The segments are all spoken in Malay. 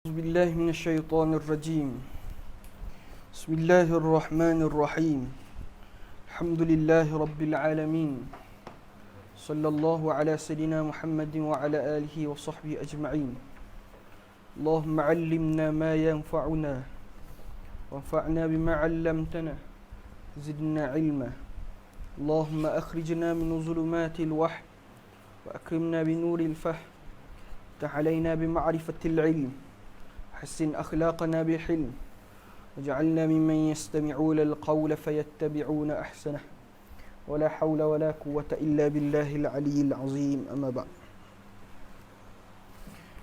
أعوذ بالله من الشيطان الرجيم. بسم الله الرحمن الرحيم. الحمد لله رب العالمين. صلى الله على سيدنا محمد وعلى آله وصحبه أجمعين. اللهم علمنا ما ينفعنا وانفعنا بما علمتنا زدنا علما. اللهم أخرجنا من ظلمات الوحي وأكرمنا بنور الفهم. افتح علينا بمعرفة العلم. حسن أخلاقنا بحلم. واجعلنا ممن يستمعون القول فيتبعون أحسنه. ولا حول ولا قوة إلا بالله العلي العظيم. أما بعد.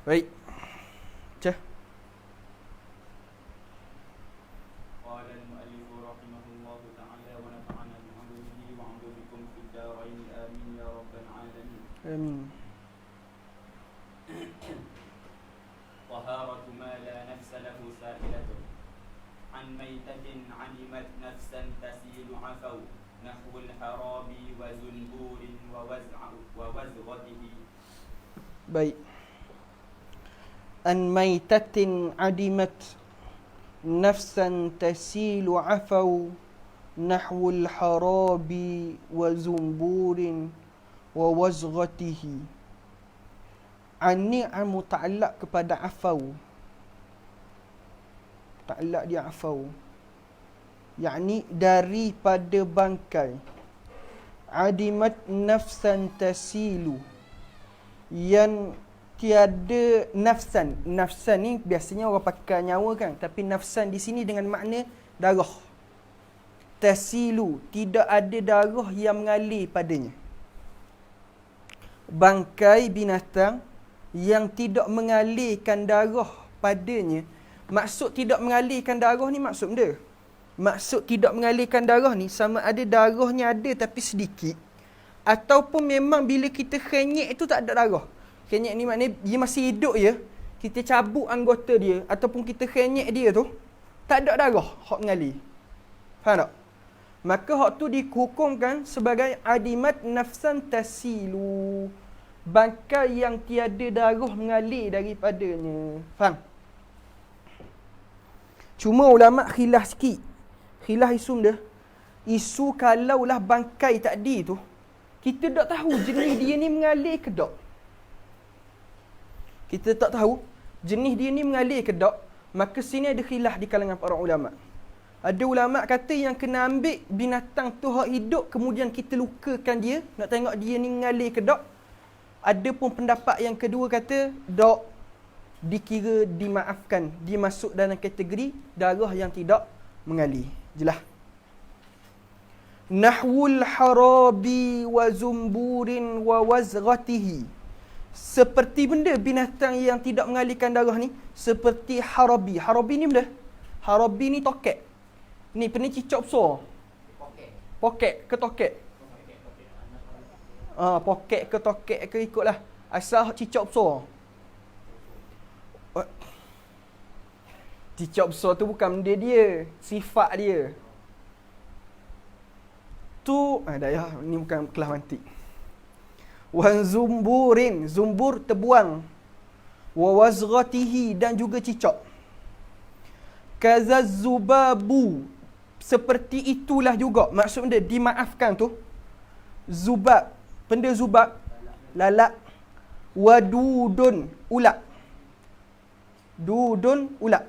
Baik. Cah. قال المؤلف رحمه الله تعالى ونفعنا بعلومه وعلومكم في الدارين آمين يا رب العالمين. آمين. طهارة ما لا نفس له سائلة عن ميتة علمت نفسا تسيل عفو نحو الحرابي وزنبور ووزغته. Baik. An maitatin adimat nafsan tasilu afau nahwul harabi wa zumburin wa wazghatihi. An-ni'amu ta'allaq kepada afau. Ta'allaq dia afau. Yakni daripada bangkai. Adimat nafsan tasilu. Yang tiada nafsan. Nafsan ni biasanya orang pakai nyawa kan. Tapi nafsan di sini dengan makna darah. Tasilu. Tidak ada darah yang mengalir padanya. Bangkai binatang yang tidak mengalirkan darah padanya. Maksud tidak mengalirkan darah ni maksud benda. Maksud tidak mengalirkan darah ni sama ada darahnya ada tapi sedikit. Ataupun memang bila kita khenyek tu tak ada darah. Khenyek ni maknanya dia masih hidup je. Kita cabut anggota dia ataupun kita khenyek dia tu. Tak ada darah hak mengalir. Faham tak? Maka hak tu dihukumkan sebagai adimat nafsan tasilu. Bangkai yang tiada darah mengalir daripadanya. Faham? Cuma ulama' khilaf sikit. Khilaf isu dia. Isu kalaulah bangkai tadi tu, kita tak tahu jenis dia ni mengalir ke tak. Kita tak tahu jenis dia ni mengalir ke tak. Maka sini ada khilaf di kalangan para ulama'. Ada ulama' kata yang kena ambil binatang tu hak hidup, kemudian kita lukakan dia, nak tengok dia ni mengalir ke tak. Ada pun pendapat yang kedua kata tak, dikira dimaafkan, dia masuk dalam kategori darah yang tidak mengalir. Jelas. Nahwul harabi wa zumburin wa wazghatihi. Seperti benda binatang yang tidak mengalirkan darah ni, seperti harabi. Harabi ni benda. Harabi ni tokek. Ni pernah cicak besar. Pokek ke tokek? Pokek ke tokek ke ikutlah. Asal cicak besar. Cicak besar tu bukan benda dia, sifat dia. Tu dah ya, ni bukan kelas mantik. Wa zumburin, zumbur terbuang. Wa wazghatihi dan juga cicak. Kazazubabu, seperti itulah juga. Maksud dia dimaafkan tu. Zubab, benda zubab, lalat. Wadudun, ulat. Dudun, ulat.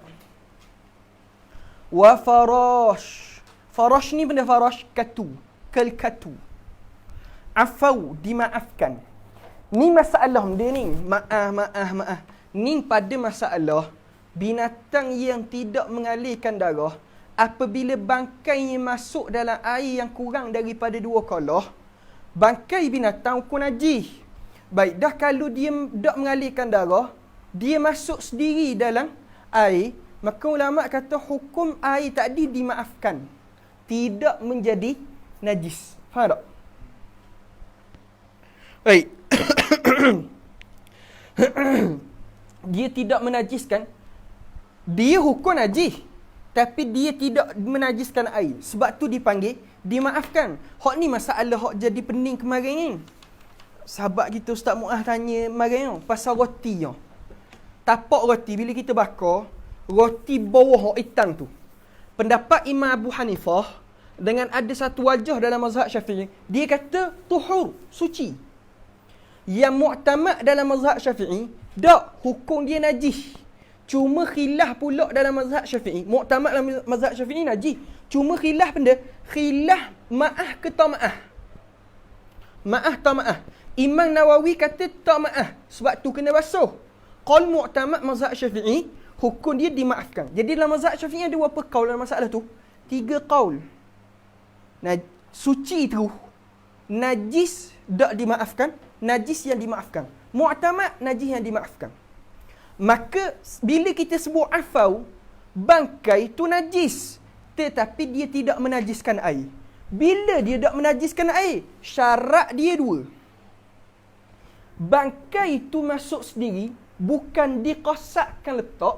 Wa farash. Farash ni benda farash, katu. Katu. Afau, dimaafkan. Ni masalah dia ni. Maaf. Ni pada masalah binatang yang tidak mengalirkan darah, apabila bangkainya masuk dalam air yang kurang daripada 2 kolah, bangkai binatang hukum najis. Baik, dah kalau dia tak mengalirkan darah, dia masuk sendiri dalam air, maka ulama' kata hukum air tadi dimaafkan. Tidak menjadi najis. Faham tak? Baik. Dia tidak menajiskan. Dia hukum najis. Tapi dia tidak menajiskan air. Sebab tu dipanggil dimaafkan. Hak ni masalah hak jadi pening kemarin ni. Sahabat kita Ustaz Muaz tanya kemarin pasal roti. tapak roti bila kita bakar, roti bawah hitam tu. Pendapat Imam Abu Hanifah dengan ada satu wajah dalam mazhab Syafi'i, dia kata tuhur, suci. Yang mu'tamad dalam mazhab Syafi'i, tak, hukum dia najis. Cuma khilaf pula dalam mazhab Syafi'i. Mu'tamad dalam mazhab Syafi'i najis. Cuma khilaf benda, khilaf ma'ah ke tak ma'ah. Ma'ah tak ma'ah. Imam Nawawi kata tak ma'ah, sebab tu kena basuh. Qaul mu'tamad mazhab Syafi'i, hukum dia dimaafkan. Jadi dalam mazhab Syafi'i ada berapa qaul dalam masalah tu? 3 qaul. Suci terus, najis tak dimaafkan, najis yang dimaafkan. Mu'tamad, najis yang dimaafkan. Maka bila kita sebut afau, bangkai tu najis, tetapi dia tidak menajiskan air. Bila dia tak menajiskan air, syarat dia 2. Bangkai tu masuk sendiri, bukan dikosakkan letak.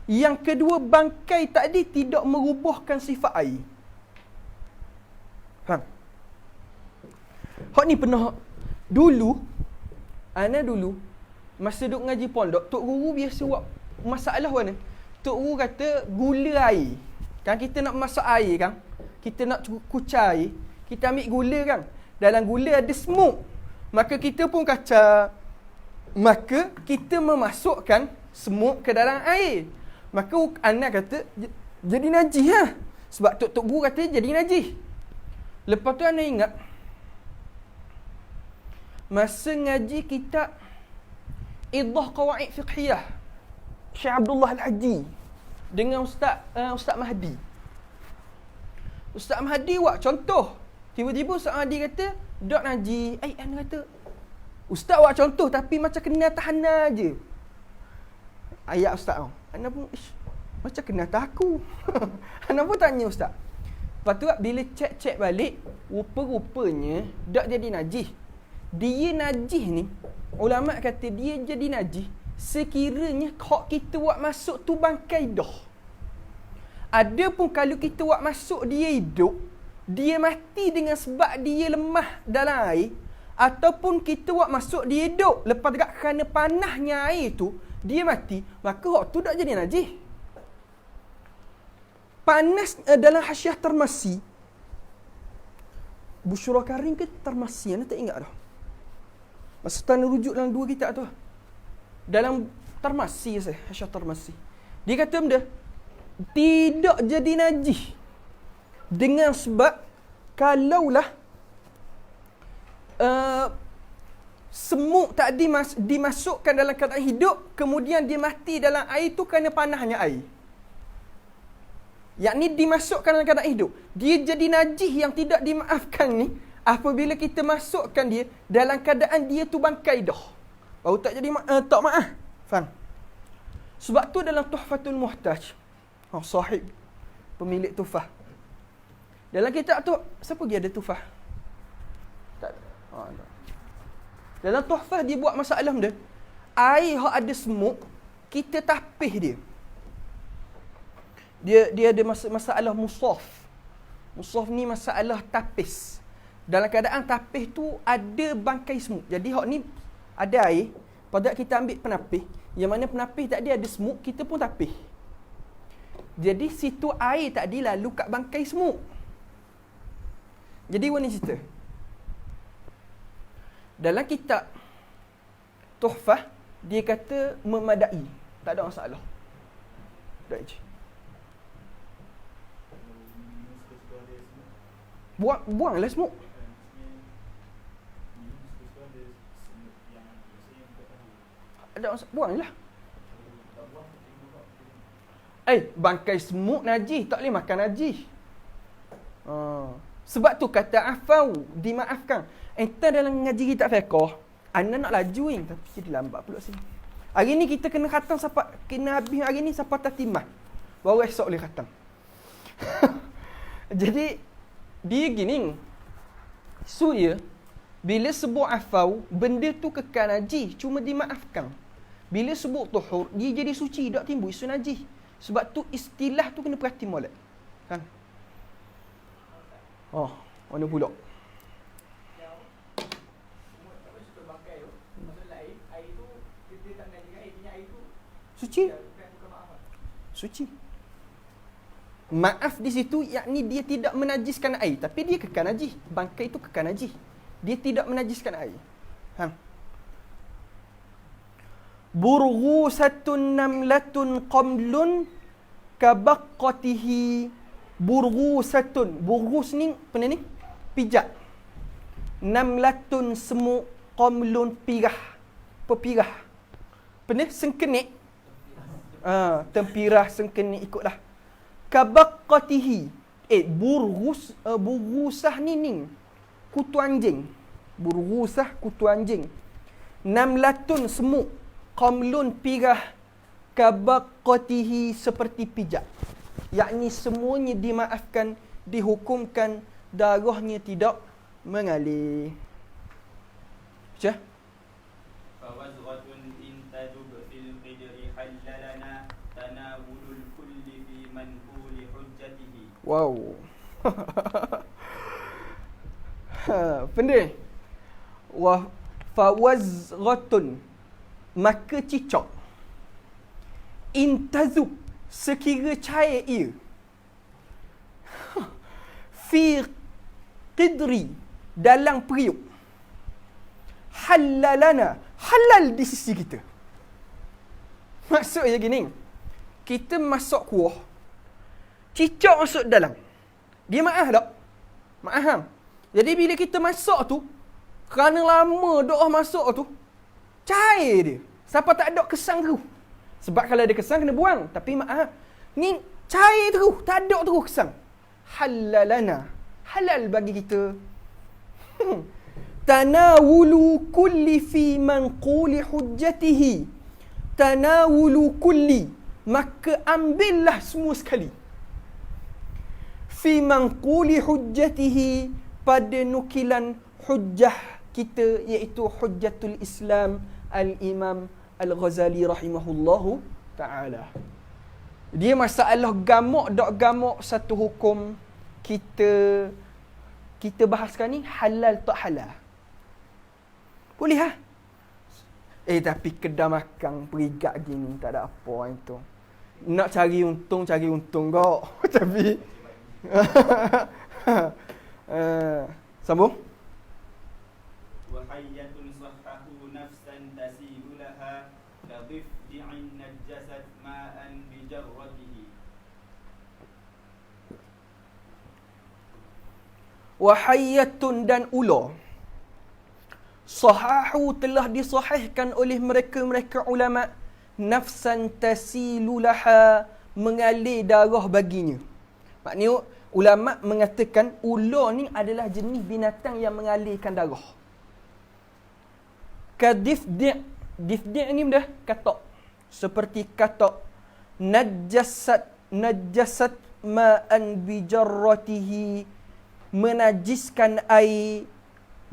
Yang kedua, bangkai tadi tidak merubahkan sifat air. Faham? Hak ni pernah dulu, ana dulu masa duk ngaji pondok, tok guru biasa buat masalah mana? Tok guru kata gula air. Kan kita nak masak air kan? Kita nak kucai air, kita ambil gula kan? Dalam gula ada semut. Maka kita pun kacau. Maka kita memasukkan semut ke dalam air. Maka anak kata jadi najis lah. Sebab tok guru kata jadi najis. Lepas tu anda ingat masa ngaji kitab Idah Qawaid Fiqhiyah Syekh Abdullah Al-Haji dengan Ustaz Mahdi. Ustaz Mahdi buat contoh. Tiba-tiba Ustaz Mahdi kata dak najis. Anda kata Ustaz buat contoh tapi macam kena tahan je. Ayat Ustaz tau. Anda pun macam kena tahu. Anda pun tanya Ustaz. Lepas tu bila cek balik, rupa-rupanya tak jadi najis. Dia najis ni, ulama kata dia jadi najis sekiranya hak kita buat masuk tu bangkai dah. Adapun kalau kita buat masuk dia hidup, dia mati dengan sebab dia lemah dalam air, ataupun kita buat masuk dia hidup, lepas dekat kerana panahnya air tu dia mati, maka hak tu tak jadi najis. Panas dalam Hasyiah Tarmasi, Busyra Karim ke Tarmasi, anda tak ingat dah. Masa tu anda rujuk dalam 2 kitab tu. Dalam Tarmasi saya, Hasyiah Tarmasi. Dia kata benda tidak jadi najis dengan sebab kalaulah semut tadi dimasukkan dalam keadaan hidup, kemudian dia mati dalam air tu kerana panahnya air. Yakni dimasukkan dalam keadaan hidup. Dia jadi najis yang tidak dimaafkan ni apabila kita masukkan dia dalam keadaan dia tu bangkai dah. Baru tak jadi tak maaf. Faham? Sebab tu dalam Tuhfatul Muhtaj, sahib pemilik Tuhfah, dalam kitab tu siapa dia ada Tuhfah? Tak ada. Dalam Tuhfah dia buat masalah dia. Air hak ada semut, kita tapih dia. Dia ada masalah musaf. Musaf ni masalah tapis. Dalam keadaan tapis tu ada bangkai semut. Jadi hak ni ada air, pada kita ambil penapis, yang mana penapis tadi ada semut, kita pun tapis. Jadi situ air tadi lalu kat bangkai semut. Jadi ni cerita. Dalam kitab Tuhfah dia kata memadai, tak ada masalah. Tak je. Buanglah semut. Ada masalah, buanglah. Bangkai semut najis, tak boleh makan najis. Sebab tu kata afau, dimaafkan. Entah dalam ngaji kitab fiqh, anda nak laju tapi jadi lambat pula sini. Hari ni kita kena khatam sampai kena habis hari ni sampai tatimah. Baru esok boleh khatam. Jadi dia gini. Surya bila sebut afau, benda tu kekal najis, cuma dimaafkan. Bila sebut tuhur, dia jadi suci, tak timbul isu najis. Sebab tu istilah tu kena perhati molek. Kan? Mana pula? Suci. Suci. Maaf di situ yakni dia tidak menajiskan air, tapi dia kekal najis. Bangkai itu kekal najis. Dia tidak menajiskan air. Burghusatun namlatun qamlun kabaqqatihi. Burghusatun. Burghus ni apa ni? Pijak. Namlatun semut, qamlun pirah. Pepirah. Apa ni? Sengkenik. Tempirah, sengkenik, ikutlah. Kabaqqatihi. Burghusah ni kutu anjing. Burghusah kutu anjing. Namlatun semut, qamlun pirah, kabaqqatihi seperti pijak. Yakni semuanya dimaafkan, dihukumkan, darahnya tidak mengalir. Baca. Fawazghatun in tajub fil qidri halalana tanawulul kulli fi manquli hujjatihi. Wow. Pendek. Wa fawazghatun, maka cicak. Intazub, sekira cair ia. Fi qidri, dalam periuk. Halalana, halal di sisi kita. Maksudnya gini, kita masuk kuah, cicak masuk dalam. Dia maaf tak? Maaf. Jadi bila kita masuk tu, kerana lama doa masuk tu, cair dia. Siapa tak ada kesan terus. Sebab kalau ada kesan kena buang. Tapi maaf, ni cair terus, tak ada terus kesan. Halalana, halal bagi kita. Tanawulu kulli fi manquli hujjatihi. Tanawulu kulli, maka ambillah semua sekali. Fi manquli hujjatihi, pada nukilan hujjah kita, iaitu Hujjatul Islam Al-Imam Al-Ghazali rahimahullahu ta'ala. Dia masalah gamak tak gamak satu hukum kita bahaskan ni halal tak halal. Boleh ha? Tapi kedai makan perigak gini tak ada apa itu. Nak cari untung kau. Tapi sambung. Wa hayyatun sahhahu nafsan tasilu laha kadhifdi'in najasat ma'an bi jarratihi. Wa hayyatun, dan ular. Sahahu, telah disahihkan oleh mereka ulama, nafsan tasilu laha, mengalir darah baginya. Maknanya ulama mengatakan ular ni adalah jenis binatang yang mengalirkan darah. Kadifdi'. Difdi' ni dah katak. Seperti katak. Najasat ma'an bijarratihi, menajiskan air,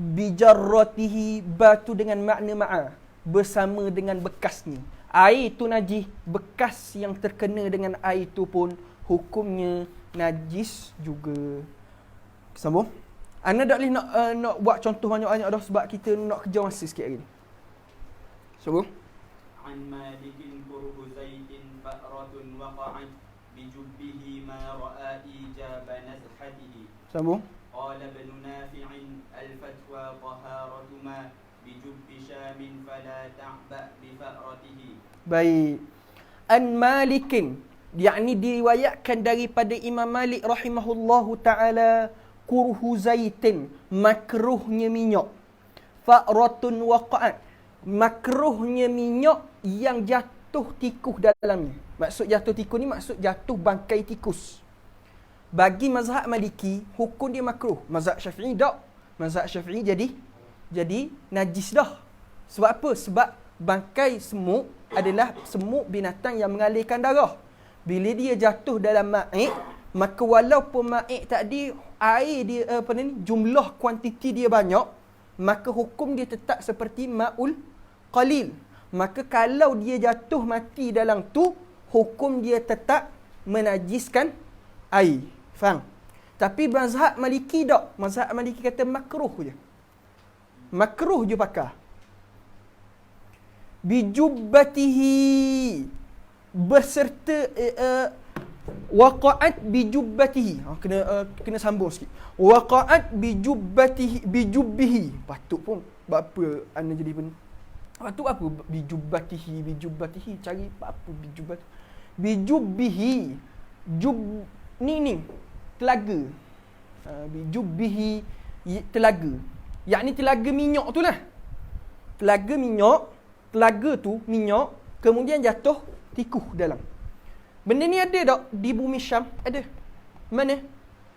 bijarratihi, batu dengan makna ma'a, bersama dengan bekasnya. Air tu najis, bekas yang terkena dengan air tu pun hukumnya najis juga. Sambung. Anda tak boleh nak buat contoh banyak-banyak dah sebab kita nak kerja masa sikit lagi. Sambung. An malikin kurhu zaidin ba'ratun waqa'at bijubbihi ma ra'a ijaba nazhatihi. Sambung. Qala ibn Nafi'in al-fatwa taharatu ma bijubbi syamin fala ta'ba bi fa'ratihi. Baik. An malikin, yakni diriwayatkan daripada Imam Malik rahimahullahu ta'ala, kurhu zaitin, makruhnya minyak. Fa'ratun waqa'at, makruhnya minyak yang jatuh tikus dalamnya. Maksud jatuh tikus ni maksud jatuh bangkai tikus. Bagi mazhab Maliki, hukum dia makruh. Mazhab Syafi'i tak. Mazhab Syafi'i jadi najis dah. Sebab apa? Sebab bangkai semut adalah semut binatang yang mengalirkan darah. Bila dia jatuh dalam ma'id, maka walaupun ma'id tadi air dia jumlah kuantiti dia banyak, maka hukum dia tetap seperti ma'ul qalil. Maka kalau dia jatuh mati dalam tu, hukum dia tetap menajiskan air. Faham? Tapi mazhab Maliki tak. Mazhab Maliki kata makruh je. Makruh je pakai. Bijubbatihi, berserta waqa'at bijubbatihi. Kena sambung sikit. Waqa'at bijubbihi. Patut pun apa anda jadi pun. Patut apa bijubbatihi cari apa bijubbihi. Ni telaga. Bijubbihi telaga. Yakni telaga minyak tu lah. Telaga tu minyak, kemudian jatuh tikuh dalam. Benda ni ada tak di bumi Syam? Ada. Mana?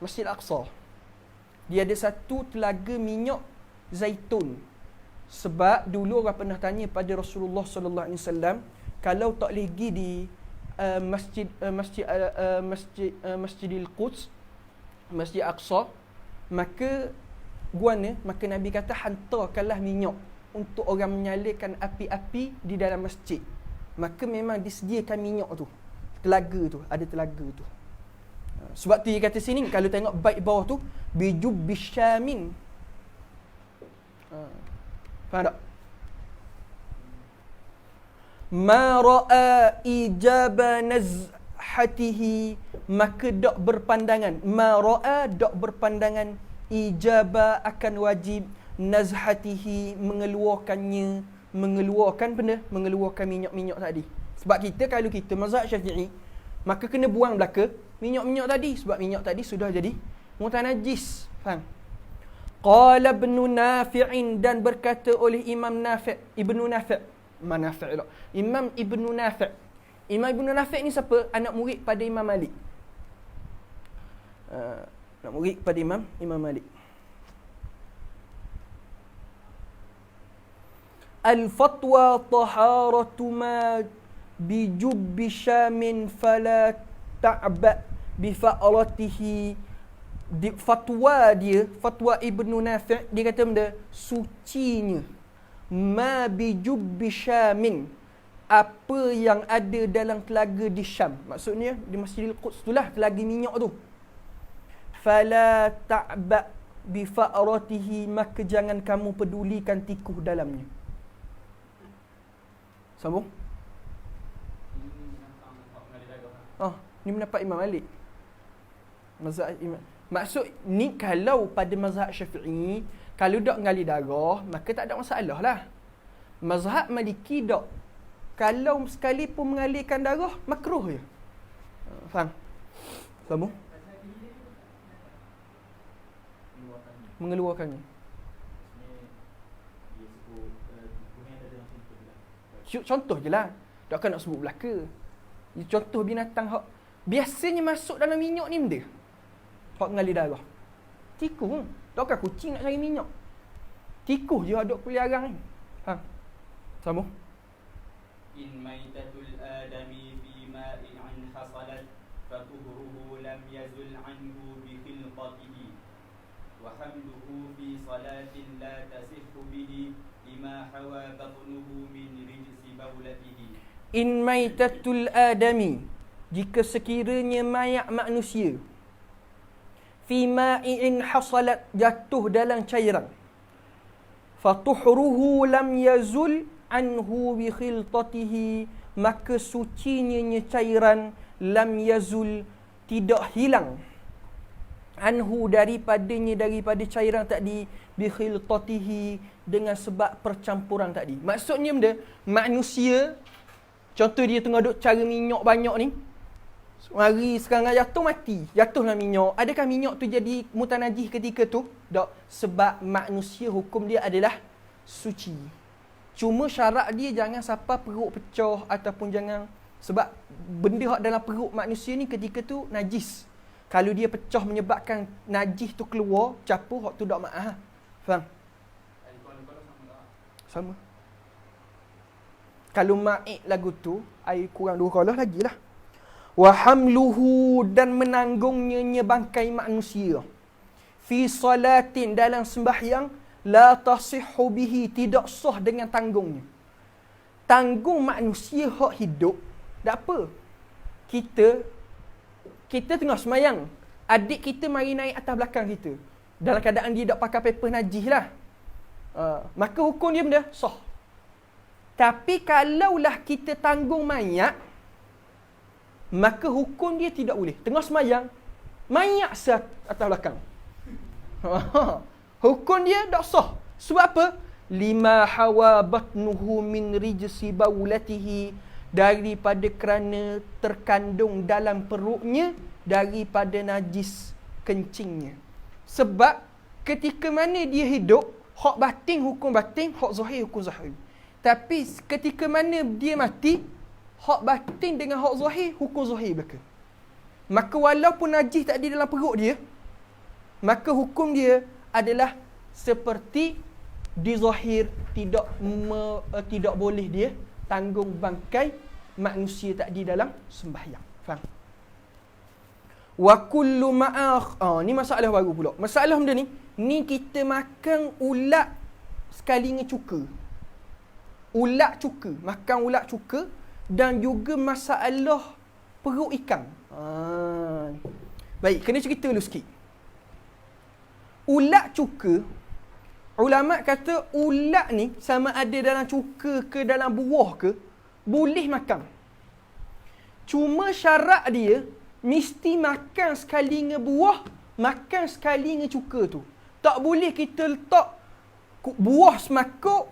Masjid Al-Aqsa. Dia ada satu telaga minyak zaitun. Sebab dulu orang pernah tanya pada Rasulullah sallallahu alaihi wasallam, kalau tak boleh pergi di Masjidil Quds, Masjid Aqsa, maka Nabi kata hantarkanlah minyak untuk orang menyalakan api-api di dalam masjid. Maka memang disediakan minyak tu. Telaga tu, ada telaga tu. Sebab tu dia kata sini, kalau tengok bait bawah tu, bijubbis syamin. Faham tak? Ma ra'a ijaba nazhatihi, maka dok berpandangan. Ma ra'a dok berpandangan ijaba akan wajib nazhatihi, mengeluarkan minyak-minyak tadi. Sebab kita, kalau kita mazhab Syafi'i, maka kena buang belaka minyak-minyak tadi, sebab minyak tadi sudah jadi mutanajis. Faham? Qala Ibnu Nafi'in, dan berkata oleh Imam Ibnu Nafi'. Imam Ibnu Nafi' ni siapa? Anak murid pada Imam Malik. Anak murid pada Imam Malik. Al-fatwa taharatu ma bijubbi syamin fala ta'ba bifa'alatihi. Fatwa Ibnu Nafi', dia kata benda sucinya ma bijubbi syamin, apa yang ada dalam telaga di Syam. Maksudnya di Masjidil Quds itulah telaga minyak tu. Fala ta'ba bifa'alatihi, maka jangan kamu pedulikan tikuh dalamnya. Sambung. Ni pendapat Imam Malik. Mazhab Imam. Maksud ni kalau pada mazhab Syafi'i, kalau dak mengalir darah, maka tak ada masalah lah. Mazhab Maliki dak. Kalau sekali pun mengalirkan darah, makruh je. Faham? Sambung. Mengeluarkannya. Contoh je lah. Takkan nak sebut belaka. Contoh binatang hak biasanya masuk dalam minyak ni benda. Hak mengalir darah. Tikus. Takkan kucing nak cari minyak. Tikus je duk peliharaan ni. Faham? Sambung. In maitatul adami fi ma'in hasalat fatuhruhu lam yazul anhu bi khilqatihi wa hamluhu fi salatin la tasihhu bihi lima hawa batnuhu min rijsi bawlatihi. In maitatul adami, jika sekiranya mayat manusia, fi ma'in hasalat, jatuh dalam cairan, fatuhruhu lam yazul anhu bi khiltatihi, maka sucinya cairan, lam yazul, tidak hilang, anhu daripada cairan tadi, bi khiltatihi, dengan sebab percampuran tadi. Maksudnya benda manusia, contoh dia tengah duk cari minyak banyak ni, mari sekarang jatuh mati, jatuhlah minyak. Adakah minyak tu jadi mutanajis ketika tu? Tak. Sebab manusia hukum dia adalah suci. Cuma syarat dia jangan sampai perut pecah, ataupun jangan, sebab benda hak dalam perut manusia ni ketika tu najis. Kalau dia pecah menyebabkan najis tu keluar, campur, hak tu tak maaf. Faham? Sama. Kalau ma'ik lagu tu, air kurang 2 kolah lagi lah. Wa hamluhu, dan menanggungnya bangkai manusia. Fi salatin, dalam sembahyang, la tasihhu bihi, tidak sah dengan tanggungnya. Tanggung manusia hak hidup, tak apa. Kita tengah sembahyang, adik kita mari naik atas belakang kita, dalam keadaan dia tak pakai paper najis lah. Maka hukum dia benda sah. Tapi kalaulah kita tanggung mayat, maka hukum dia tidak boleh. Tengah semayang, mayat atas belakang. Hukum dia tak sah. Sebab apa? Lima hawa batnuhu min rijsi baulatihi, daripada kerana terkandung dalam perutnya daripada najis kencingnya. Sebab ketika mana dia hidup, hak batin hukum batin, hak zahir hukum zahir. Tapi ketika mana dia mati, hak batin dengan hak zahir hukum zahir belaka. Maka walaupun najis tak ada dalam perut dia, maka hukum dia adalah seperti di zahir, tidak boleh dia tanggung bangkai manusia tak di dalam sembahyang. Faham? Wa kullu ni masalah baru pula. Masalah benda ni kita makan ulat sekali dengan cuka. Ulat cuka, makan ulat cuka, dan juga masalah perut ikan. Baik, kena cerita dulu sikit. Ulat cuka, ulama kata ulat ni sama ada dalam cuka ke dalam buah ke, boleh makan. Cuma syarat dia mesti makan sekali dengan buah, makan sekali dengan cuka tu. Tak boleh kita letak buah semakuk,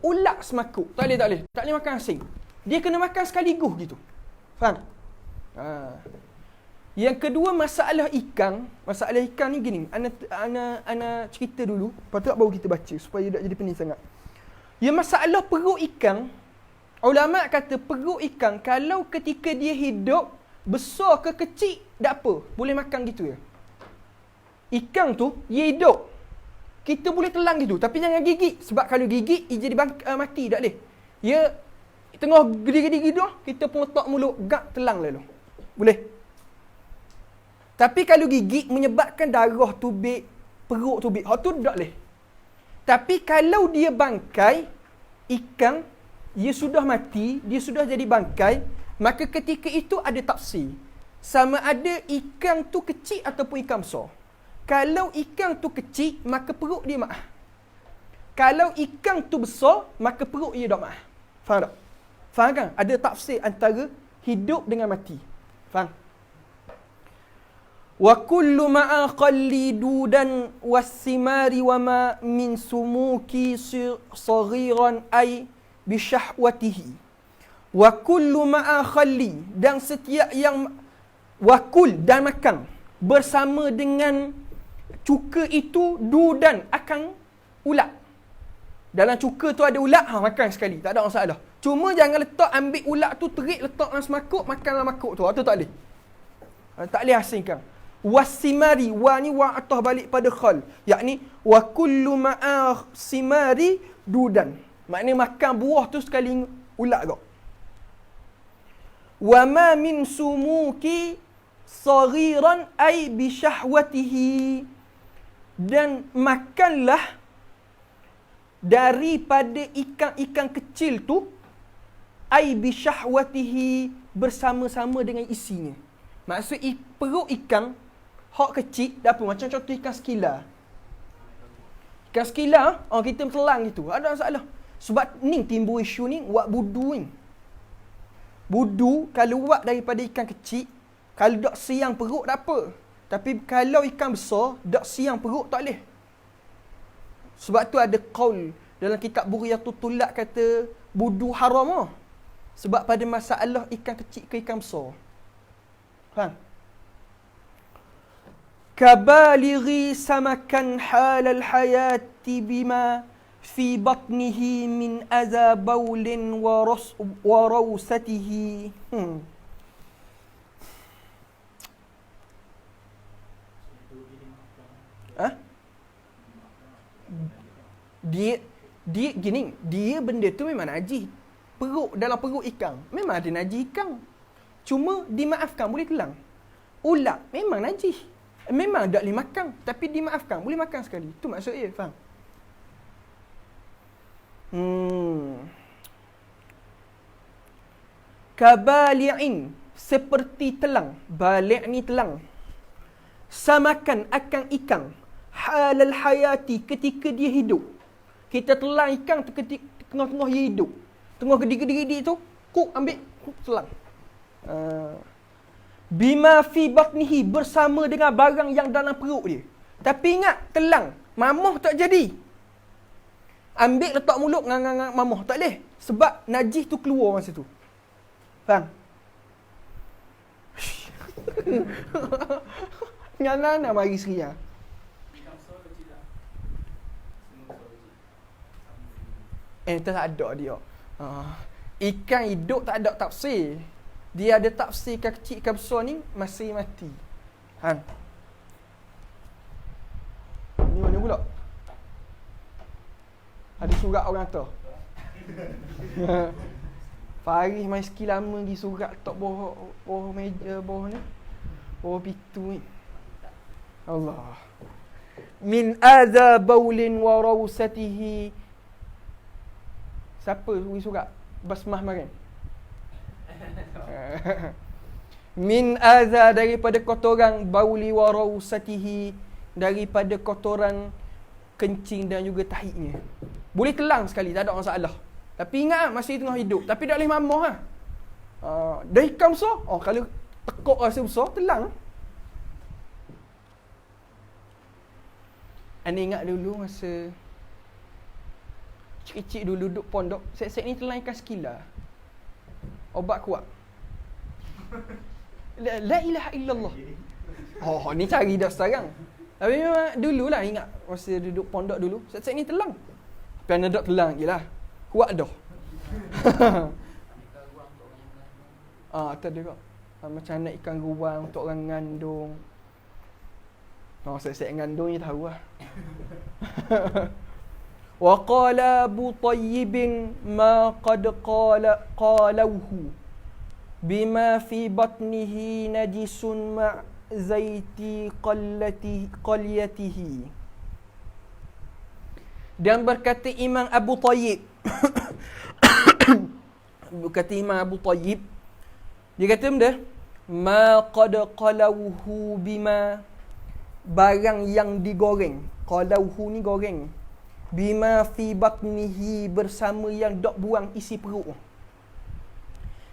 ulat semakuk. Tak boleh. Tak boleh makan asing. Dia kena makan sekaligus gitu. Faham? Yang kedua, masalah ikan. Masalah ikan ni gini. Ana cerita dulu. Lepas tu baru kita baca supaya tak jadi pening sangat. Yang masalah perut ikan, ulama kata perut ikan kalau ketika dia hidup, besar ke kecil, tak apa. Boleh makan gitu ya. Ikan tu, dia hidup. Kita boleh telan gitu. Tapi jangan gigit. Sebab kalau gigit, dia jadi mati. Tak boleh. Dia tengah gede-gede gitu, kita pun letak mulut, gak telan lalu. Boleh. Tapi kalau gigit menyebabkan darah tubik, perut tubik, hak tu tak boleh. Tapi kalau dia bangkai, ikan, dia sudah mati, dia sudah jadi bangkai, maka ketika itu ada tafsir. Sama ada ikan tu kecil ataupun ikan besar. Kalau ikan tu kecil, maka perut dia maaf. Kalau ikan tu besar, maka perut dia tak maaf. Faham tak? Faham kan? Ada tafsir antara hidup dengan mati. Faham? Wa kullu ma'a qallidudan was-simari wa ma min sumuki saghiran ay bi syahwatihi. Wa kullu ma'a khalli, dan setiap yang wakul dan makan bersama dengan cuka itu dudan akan ulat. Dalam cuka tu ada ulat, makan sekali, tak ada masalah. Cuma jangan letak ambil ulat tu terik letak dalam semakuk, makan dalam makuk tu. Tu tak boleh. Tak boleh asingkan. Wasimari, wa ni wa atah balik pada khal, yakni wa kullu ma'a simari dudan, maknanya makan buah tu sekali ulat kau. Wa ma min sumuki saghiran ay bi syahwatihi, dan makanlah daripada ikan-ikan kecil tu ay bi syahwatihi, bersama-sama dengan isinya. Maksud perut ikan hak kecil, dah apa? Macam contoh ikan skila. Ikan skila, kita telan gitu. Ada masalah. Sebab ni timbul isu ni, buat budu ni. Budu, kalau buat daripada ikan kecil, kalau tak siang perut, tak apa. Tapi kalau ikan besar, tak siang perut, tak boleh. Sebab tu ada qaul dalam kitab Buriyatul Tulak kata, budu haram. Sebab pada masalah ikan kecil ke ikan besar. Faham? Kabalighi samakan halal hayati bima fi batnihi min aza baulin wa rawsatihi. Dia gini, dia benda tu memang najis. Dalam perut ikan memang ada najis ikan. Cuma dimaafkan, boleh telan. Ulat memang najis. Memang tak boleh makan, tapi dimaafkan, boleh makan sekali. Itu maksud dia, faham? Kabali'in, seperti telang. Bali' ni telang. Samakan akan ikan. Halal hayati, ketika dia hidup. Kita telang ikan tu ketika tengah-tengah dia hidup. Tengah gede-gede tu, kuk ambil, kuk telang. Bima fi batnihi, bersama dengan barang yang dalam perut dia. Tapi ingat, telang. Mamuh tak jadi. Ambil letak mulut ngang mamuh. Tak boleh. Sebab najis tu keluar masa tu. Faham? Ngan mari seria. Tak ada dia. Ikan hidup tak ada tafsir. Dia ada tafsir ke kecil ke besar ni masih mati. Ni mana pula? Ada surat orang tu. Faris main skill lama pergi surat tak bawah meja bawah ni. Bawah pintu ni. Allah. Min adza baulin wa rawsatihi. Siapa bagi surat? Basmah makan. Min adza, daripada kotoran, bauli wa rawsatihi, daripada kotoran kencing dan juga tahiknya. Boleh telang sekali, tak ada masalah. Tapi ingat masih tengah hidup. Tapi tak boleh mamuh lah. Dah ikan besar. Kalau tekuk rasa besar, telang. Anda ingat dulu masa kecil-kecil dulu duduk pondok, set-set ni telan ikan sekila. Obat kuat. La ilaha illallah. Ni cari dah sekarang. Tapi memang dululah ingat masa duduk pondok dulu, set-set ni telang. Tapi anda tak telang je lah. Kuat dah. Tak ada kok. Macam nak ikan ruang untuk orang ngandung. Set-set ngandung je tahu lah. Wa qala Abu Tayyib ma qad qalawhu bima fi batnihi najisun ma' zaiti qalyatihi. Dan berkata Imam Abu Tayyib berkata Imam Abu Tayyib, dia kata benda ma qad qalawhu bima, barang yang digoreng. Qalawhu ni goreng. Bima fi batnihi, bersama yang dok buang isi perut.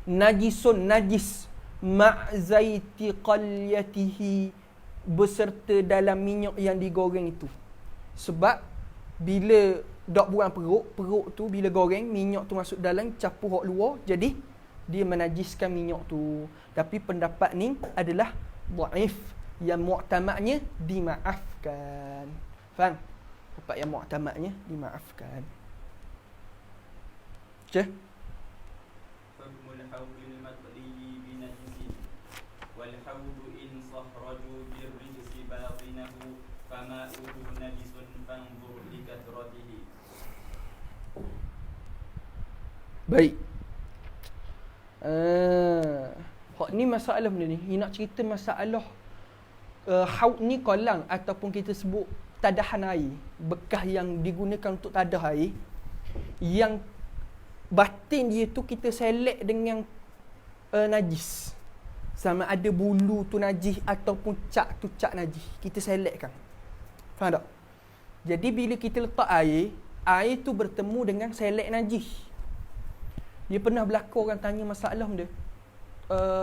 Najisun, najis, ma'zaiti qalyatihi, beserta dalam minyak yang digoreng itu. Sebab bila dok buang perut tu bila goreng, minyak tu masuk dalam, campur hok luar, jadi dia menajiskan minyak tu. Tapi pendapat ni adalah dhaif, yang mu'tamadnya dimaafkan. Faham? Tempat yang mu'tamadnya dimaafkan. Okey. Hukmul hawdil matliyi binajisi wal hawdu in sahraju birrijsi batinahu fama'uhu najisun fanzur likathratihi. Baik. Hak ni masalah benda ni. Ni nak cerita masalah haud ni kolam ataupun kita sebut tadahan air, bekas yang digunakan untuk tadah air, yang batin dia tu kita select dengan najis. Sama ada bulu tu najis ataupun cak tu cak najis, kita selectkan. Faham tak? Jadi bila kita letak air tu bertemu dengan select najis. Dia pernah berlaku orang tanya masalah benda.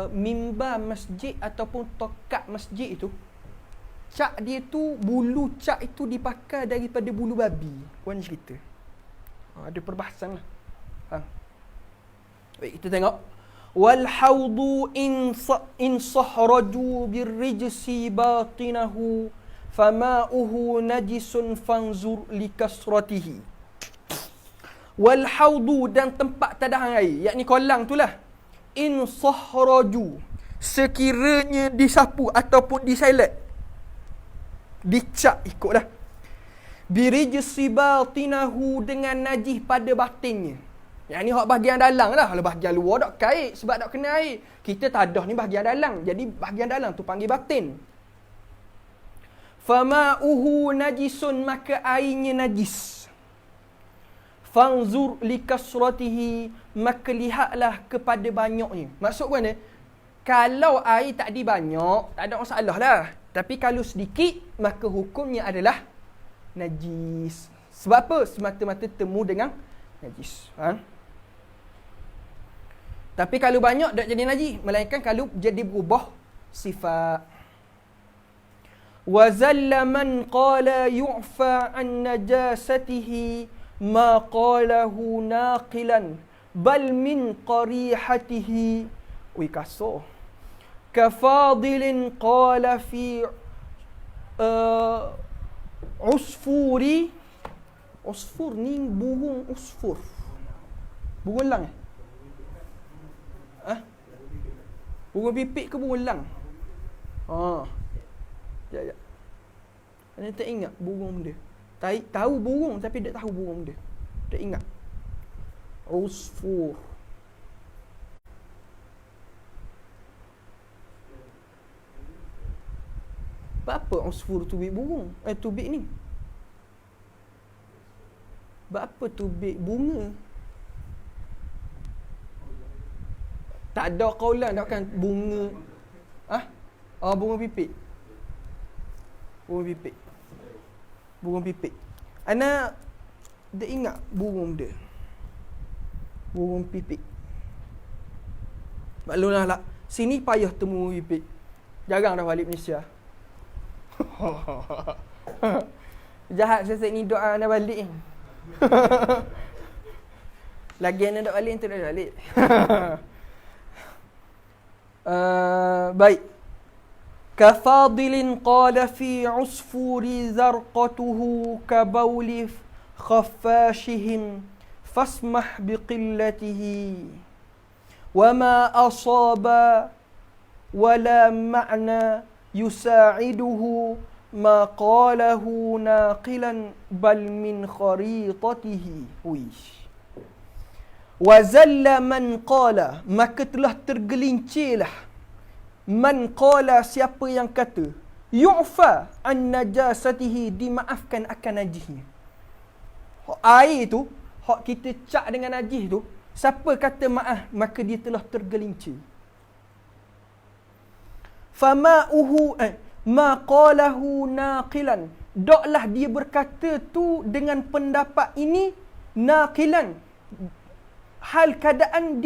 Mimbar masjid ataupun tokat masjid itu, cak dia tu, bulu cak itu dipakai daripada bulu babi. Puan cerita. Ada perbahasan lah. Baik, kita tengok. Wal haudu in sahraju birrijsi batinahu fama'uhu najisun fanzur likasratihi. Wal haudu, dan tempat tadahan air, yakni kolam tu lah. In sahraju, sekiranya disapu ataupun diselet, dicap ikutlah. Birijsi batinahu, dengan najis pada batinnya. Yang ni hak bahagian dalam lah. Kalau bahagian luar tak kait sebab tak kena air. Kita tadah ni bahagian dalam. Jadi bahagian dalam tu panggil batin. Fama'uhu najisun, maka airnya najis. Fanzur likasratihi, maka lihatlah kepada banyaknya. Maksud mana? Kalau air tak di banyak, tak ada masalah lah. Tapi kalau sedikit, maka hukumnya adalah najis. Sebab apa? Semata-mata temu dengan najis. Tapi kalau banyak tak jadi najis, melainkan kalau jadi berubah sifat. Wa zalla man qala yu'fa an najasatihi ma qalahu naqilan bal min qarihatihi. Ui, kasar. Kafadilin qala fi usfuri. Usfur ni burung usfur. Burung elang burung pipik ke burung elang? Ya. Anda tak ingat burung dia. Tahu burung tapi tak tahu burung dia. Tak ingat. Usfur. Apa usfur tubik burung? Tubik ni. Apa tubik bunga? Tak ada kaulan dah kan bunga. Bunga pipik. Burung pipik. Ana dia ingat burung dia. Burung pipik. Maklumlah lah. Sini payah temu pipik. Jarang dah balik Malaysia. Jahat saya ni doa nak balik. Lagi nak nak balik, tak nak balik. Baik. Kafadilin qala fi usfuri zarqatuhu kabauli khaffashihim fasmah biqillatihi wama asaba wala ma'na yusa'iduhu ma qalahu naqilan bal min kharitatihi. Wa zalla man qala, maka telah tergelincirlah man qala, siapa yang kata yu'fa an najasatihi, dimaafkan akan najisnya. Air tu hak kita cak dengan najis tu, siapa kata maaf maka dia telah tergelincir. Fama'uhu ma qalahu naqilan, doklah dia berkata tu dengan pendapat ini naqilan, hal keadaan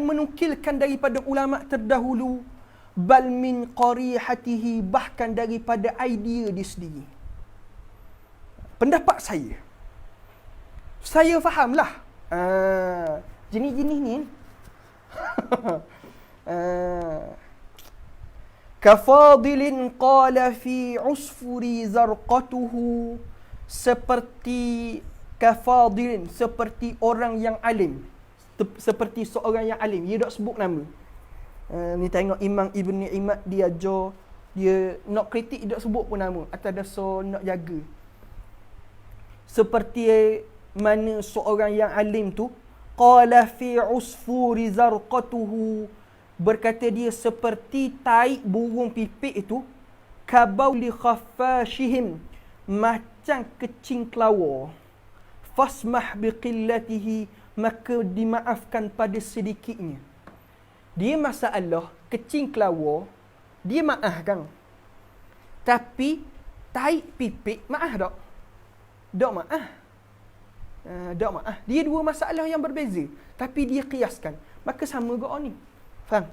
menukilkan daripada ulama terdahulu, bal min qarihatihi, bahkan daripada idea dia sendiri. Pendapat saya fahamlah. Jenis-jenis ni. Kafadilin qala fi usfuri zarqatuhu, seperti kafadilin, seperti orang yang alim, seperti seorang yang alim. Dia tak sebut nama. Ni tengok Imam Ibn Imad dia ajar, dia nak kritik dia tak sebut pun nama, atas dasar nak jaga. Seperti mana seorang yang alim tu, qala fi usfuri zarqatuhu, berkata dia seperti tai burung pipik itu, kabauli khaffashihim, macam kecing kelawar, fasmah biqillatihi, maka dimaafkan pada sedikitnya. Dia masalah kecing kelawar, dia maaf kan. Tapi tai pipik maaf tak? Tak maaf. Tak maaf. Dia dua masalah yang berbeza, tapi dia kiaskan. Maka sama gak ni. Faham?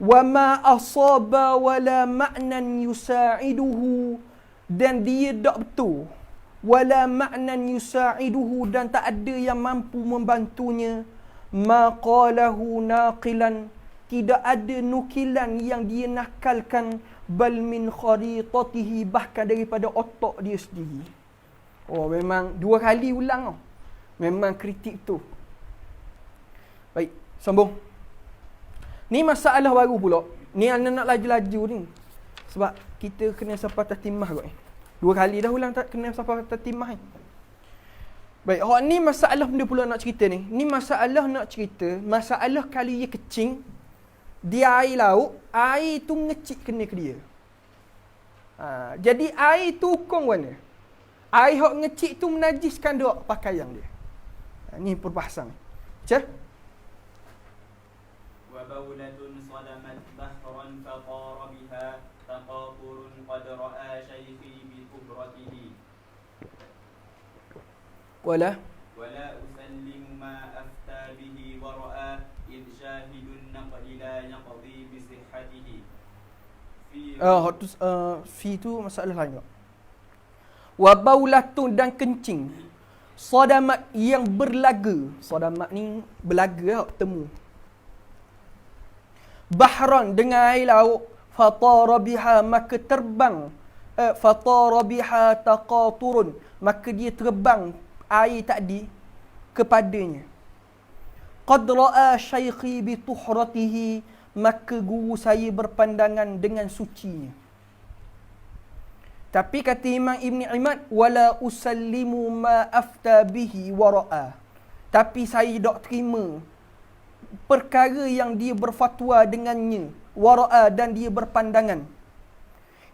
Wa ma asaba wala ma'nan yusa'iduhu, dan dia tak betul. Wala ma'nan yusa'iduhu, dan tak ada yang mampu membantunya. Ma qalahu naqilan, tidak ada nukilan yang dia nakalkan, bal min kharitatihi, bahkan daripada otak dia sendiri. Memang dua kali ulang tau. Memang kritik tu. Baik, sambung. Ni masalah baru pula. Ni anda nak laju-laju ni. Sebab kita kena sampai tatimah kot ni. Dua kali dah ulang tak kena sampai tatimah ni. Baik, ni masalah benda pula nak cerita ni. Ni masalah nak cerita, masalah kalau dia kecing, dia air laut, air tu ngecik kena ke dia. Jadi air tu hukum mana? Air hok ngecik tu menajiskan dok pakaian dia. Ni perbahasan. Baca. Wa baulatun sadamat bahran faqara biha taqaburun qad ra'a shaykhi bi kubratihi. Wala usallimu ma afta bihi wa ra'a إذ شاهد النقل لا يقضي بصحته fi tu masalah lain. Wa baulatun dan kencing. Sadamat yang berlaga. Sadamat ni berlaga temu. Bahran dengan air laut. Fatara biha maka terbang. Fatara biha taqaturun. Maka dia terbang air tadi kepadanya. Qad ra'a syaikhi bi tuhratihi, maka guru saya berpandangan dengan sucinya. Tapi kata Imam Ibn Imad, wala usallimu ma afta bihi wa ra'a. Tapi saya tak terima perkara yang dia berfatwa dengannya, wa ra'a, dan dia berpandangan.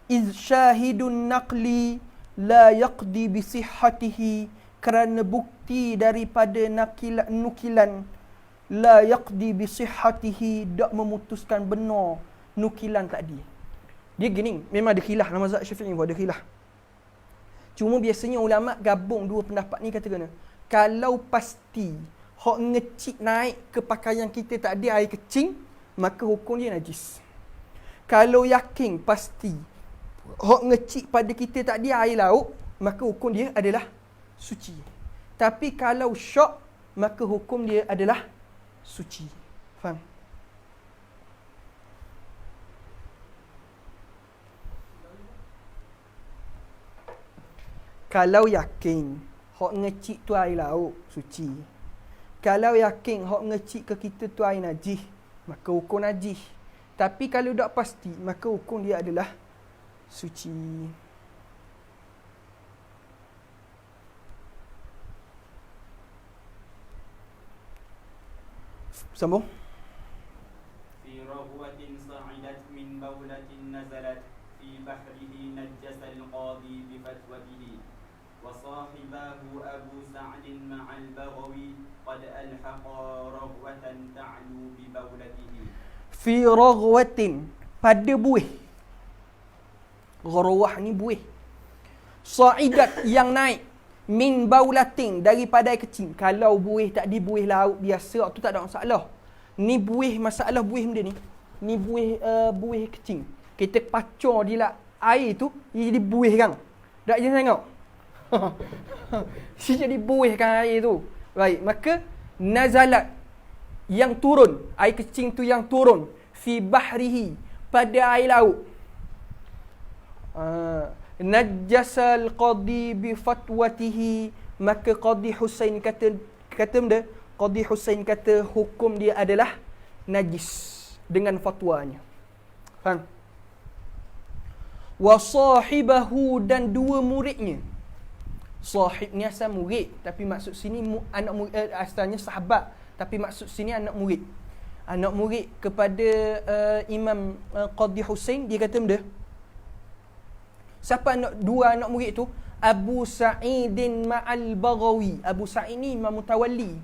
Iz syahidun naqli la yaqdi bi sihhatihi, kerana bukti daripada nukilan la yaqdi bi sihhatihi, tak memutuskan benar nukilan tadi. Dia gini, memang ada khilaf dalam mazhab Syafi'i pun ada khilaf. Cuma biasanya ulama gabung dua pendapat ni, kata kena kalau pasti hok ngecik naik ke pakaian kita tak ada air kecing, maka hukum dia najis. Kalau yakin pasti hok ngecik pada kita tak ada air laut, maka hukum dia adalah suci. Tapi kalau syok, maka hukum dia adalah suci. Faham? Kalau yakin hok ngecik tu air laut, suci. Kalau yakin hok ngecik ke kita tu air najis, maka hukum najis. Tapi kalau tak pasti, maka hukum dia adalah suci. Sambung. في ربوة صعدت من بولة نزلت في بحره نجس القاضي بفتوته وصاحباه أبو سعد مع البغوي قد ألحقا رغوة تعلو ببولته. Fi raghwatin, pada buih. Gharwah ni buih. Sa'idat, yang naik. Min baulatin, daripada air kecil. Kalau buih tak di buih laut biasa, tu tak ada masalah. Ni buih, masalah buih benda ni. Ni buih buih kecil. Kita pacor di lah air tu, dia jadi buih kan. Tak je tengok. Dia jadi buih kan air tu. Baik, maka nazalat, yang turun, air kecil tu yang turun, fi bahrihi, pada air laut. Najjasal qadi bi fatwatihi, maka Qadi Husain kata benda, Qadi Husain kata hukum dia adalah najis dengan fatwanya. Faham? Wa sahibahu, dan dua muridnya. Sahib ni asal murid, tapi maksud sini anak murid, asalnya sahabat, tapi maksud sini anak murid. Anak murid kepada Imam Qadi Husain, dia kata benda. Siapa dua anak murid tu? Abu Sa'idin ma'al Baghawi. Abu Sa'id ni Imam Mutawalli.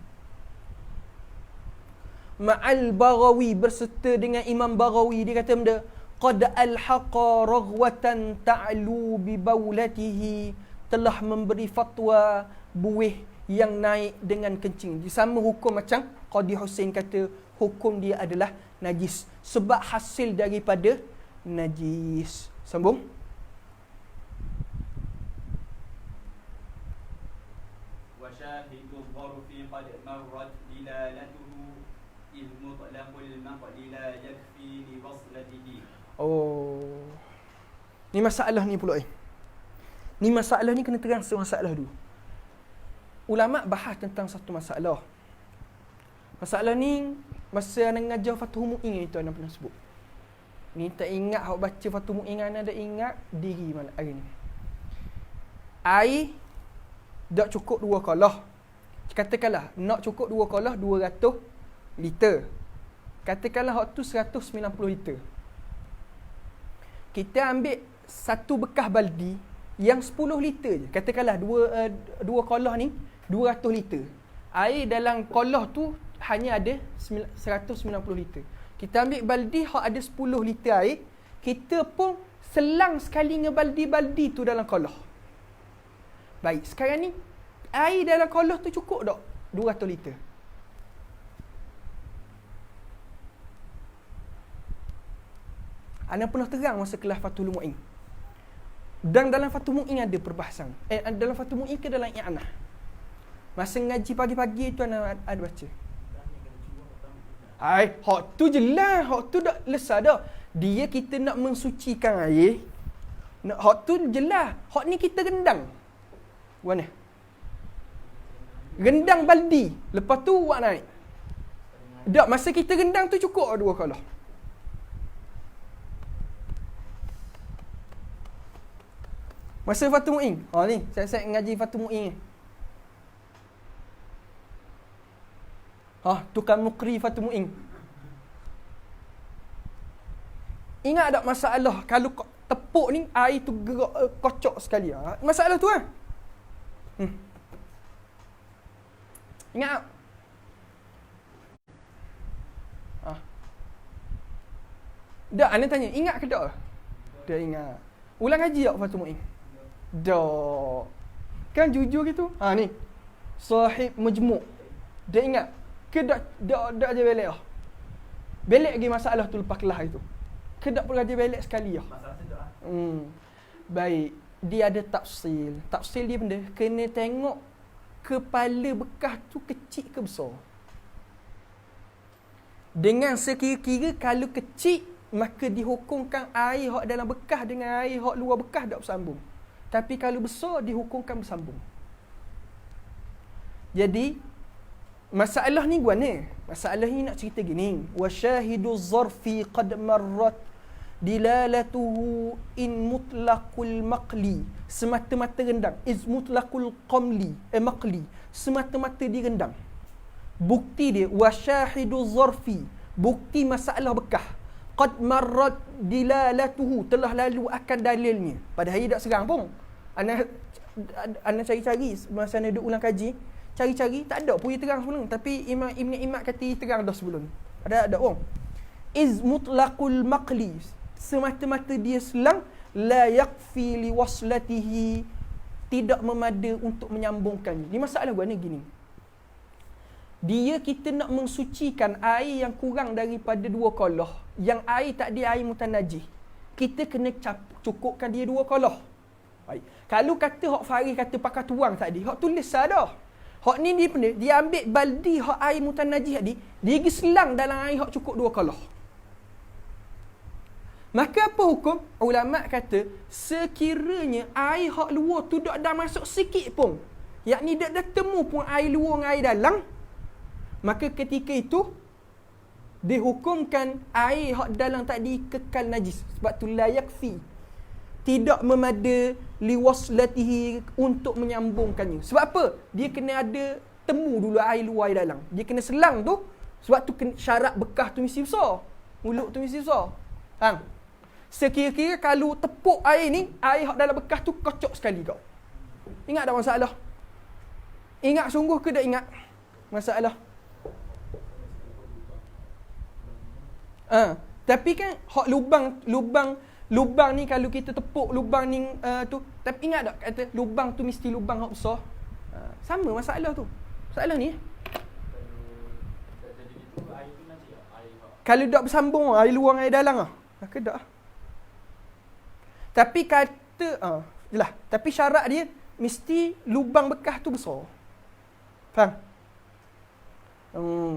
Ma'al Baghawi, berserta dengan Imam Baghawi. Dia kata benda, qad alhaqa raghwatan ta'lu bi baulatihi, telah memberi fatwa buih yang naik dengan kencing. Dia sama hukum macam Qadi Husain kata hukum dia adalah najis sebab hasil daripada najis. Sambung. وشاهد الظرف قد مرت دلالته إذ مطلق المقل لا يكفي لبصلته. Oh. Ni masalah ni pula Ni masalah ni kena terang masalah dulu. Ulama bahas tentang satu masalah. Masalah ni masa anak mengajar Fathul Mu'in itu anak pernah sebut. Ni tak ingat hak baca Fathul Mu'in, anak ada ingat diri mana hari ni. Air tak cukup 2 kolah. Katakanlah nak cukup 2 kolah 200 liter. Katakanlah hak tu 190 liter. Kita ambil satu bekas baldi yang 10 liter je. Katakanlah dua kolah ni 200 liter. Air dalam kolah tu hanya ada 190 liter. Kita ambil baldi hak ada 10 liter air, kita pun selang sekali dengan baldi-baldi tu dalam kolah. Baik, sekarang ni air dalam kolah tu cukup tak 200 liter? Ana pernah terang masa kelas Fathul Mu'in. Dan dalam Fathul Mu'in ada perbahasan. Dalam Fathul Mu'in ke dalam I'anah. Masa ngaji pagi-pagi tu ana ada baca. Hak tu jelas, hak tu dah lesar dah. Dia kita nak mensucikan air. Hak tu jelas. Hak ni kita rendang. Mana? Rendang baldi. Lepas tu buat naik. Tak, masa kita rendang tu cukup 2 kalah. Masa Fathul Mu'in. Ni, saya ngaji Fathul Mu'in ni. Tukang mukri Fathul Mu'in. Ingat tak masalah kalau tepuk ni air tu gerak kocok sekali. Masalah tu Ingat tak? Dak, ana tanya, ingat ke tak? Dah ingat. Ulang haji tak Fathul Mu'in? Dak. Kan jujur gitu. Ni. Sahib Majmu'. Dah ingat? Ke dak je belek dah? Belek lagi masalah tu lepas kelas itu. Ke dak perlu dia belek sekali dah? Masalah sedap Baik. Dia ada tafsil. Tafsil dia benda kena tengok kepala bekas tu kecil ke besar. Dengan sekira-kira kalau kecil, maka dihukumkan air hak dalam bekas dengan air hak luar bekas tak bersambung. Tapi kalau besar, dihukumkan bersambung. Jadi, masalah ni guana. Masalah ni nak cerita gini. Wa syahidu zarfi qad marrat dilalatuhu in mutlaqul maqli. Semata-mata rendang. Is mutlaqul qamli. Maqli. Semata-mata direndang. Bukti dia. Wa syahidu zarfi. Bukti masalah bekas. Qad marrat dilalatuhu. Telah lalu akan dalilnya. Pada hari tak serang pun. Ana cari-cari. Masa ana duduk ulang kaji. Cari-cari. Tak ada pun dia terang sebelum. Tapi Ibn Imad kata terang dah sebelum. Ada pun. Iz mutlaqul maqli. Semata-mata dia selang. La yakfi li waslatihi. Tidak memada untuk menyambungkannya. Ni masalah gua ni gini. Dia kita nak mensucikan air yang kurang daripada 2 kalah. Yang air tak ada air mutanajih. Kita kena cukupkan dia 2 kalah. Baik. Kalau kata hak Faris kata pakai tuang tadi, hak tulis dah. Hak ni dia ambil baldi hak air mutanajih tadi, dia pergi selang dalam air hak cukup 2 kalah. Maka apa hukum? Ulama kata sekiranya air hak luar tu dah masuk sikit pun, yakni dah temu pun air luar dengan air dalam, maka ketika itu dihukumkan air hak dalam tadi kekal najis. Sebab tu la yakfi, tidak memada liwaslatihi untuk menyambungkannya. Sebab apa? Dia kena ada temu dulu air luar air dalam. Dia kena selang tu. Sebab tu syarat bekas tu mesti besar. Mulut tu mesti besar. Sekira-kira kalau tepuk air ni, air hak dalam bekas tu kocok sekali kau. Ingat tak masalah? Ingat sungguh ke tak ingat masalah? Tapi kan hak lubang ni kalau kita tepuk lubang ni tu, tapi ingat tak kata lubang tu mesti lubang hak besar. Sama masalah tu. Masalah ni. Kalau tak bersambung air luar air dalam maka tak. Tapi kata jelah, tapi syarat dia mesti lubang bekas tu besar. Faham?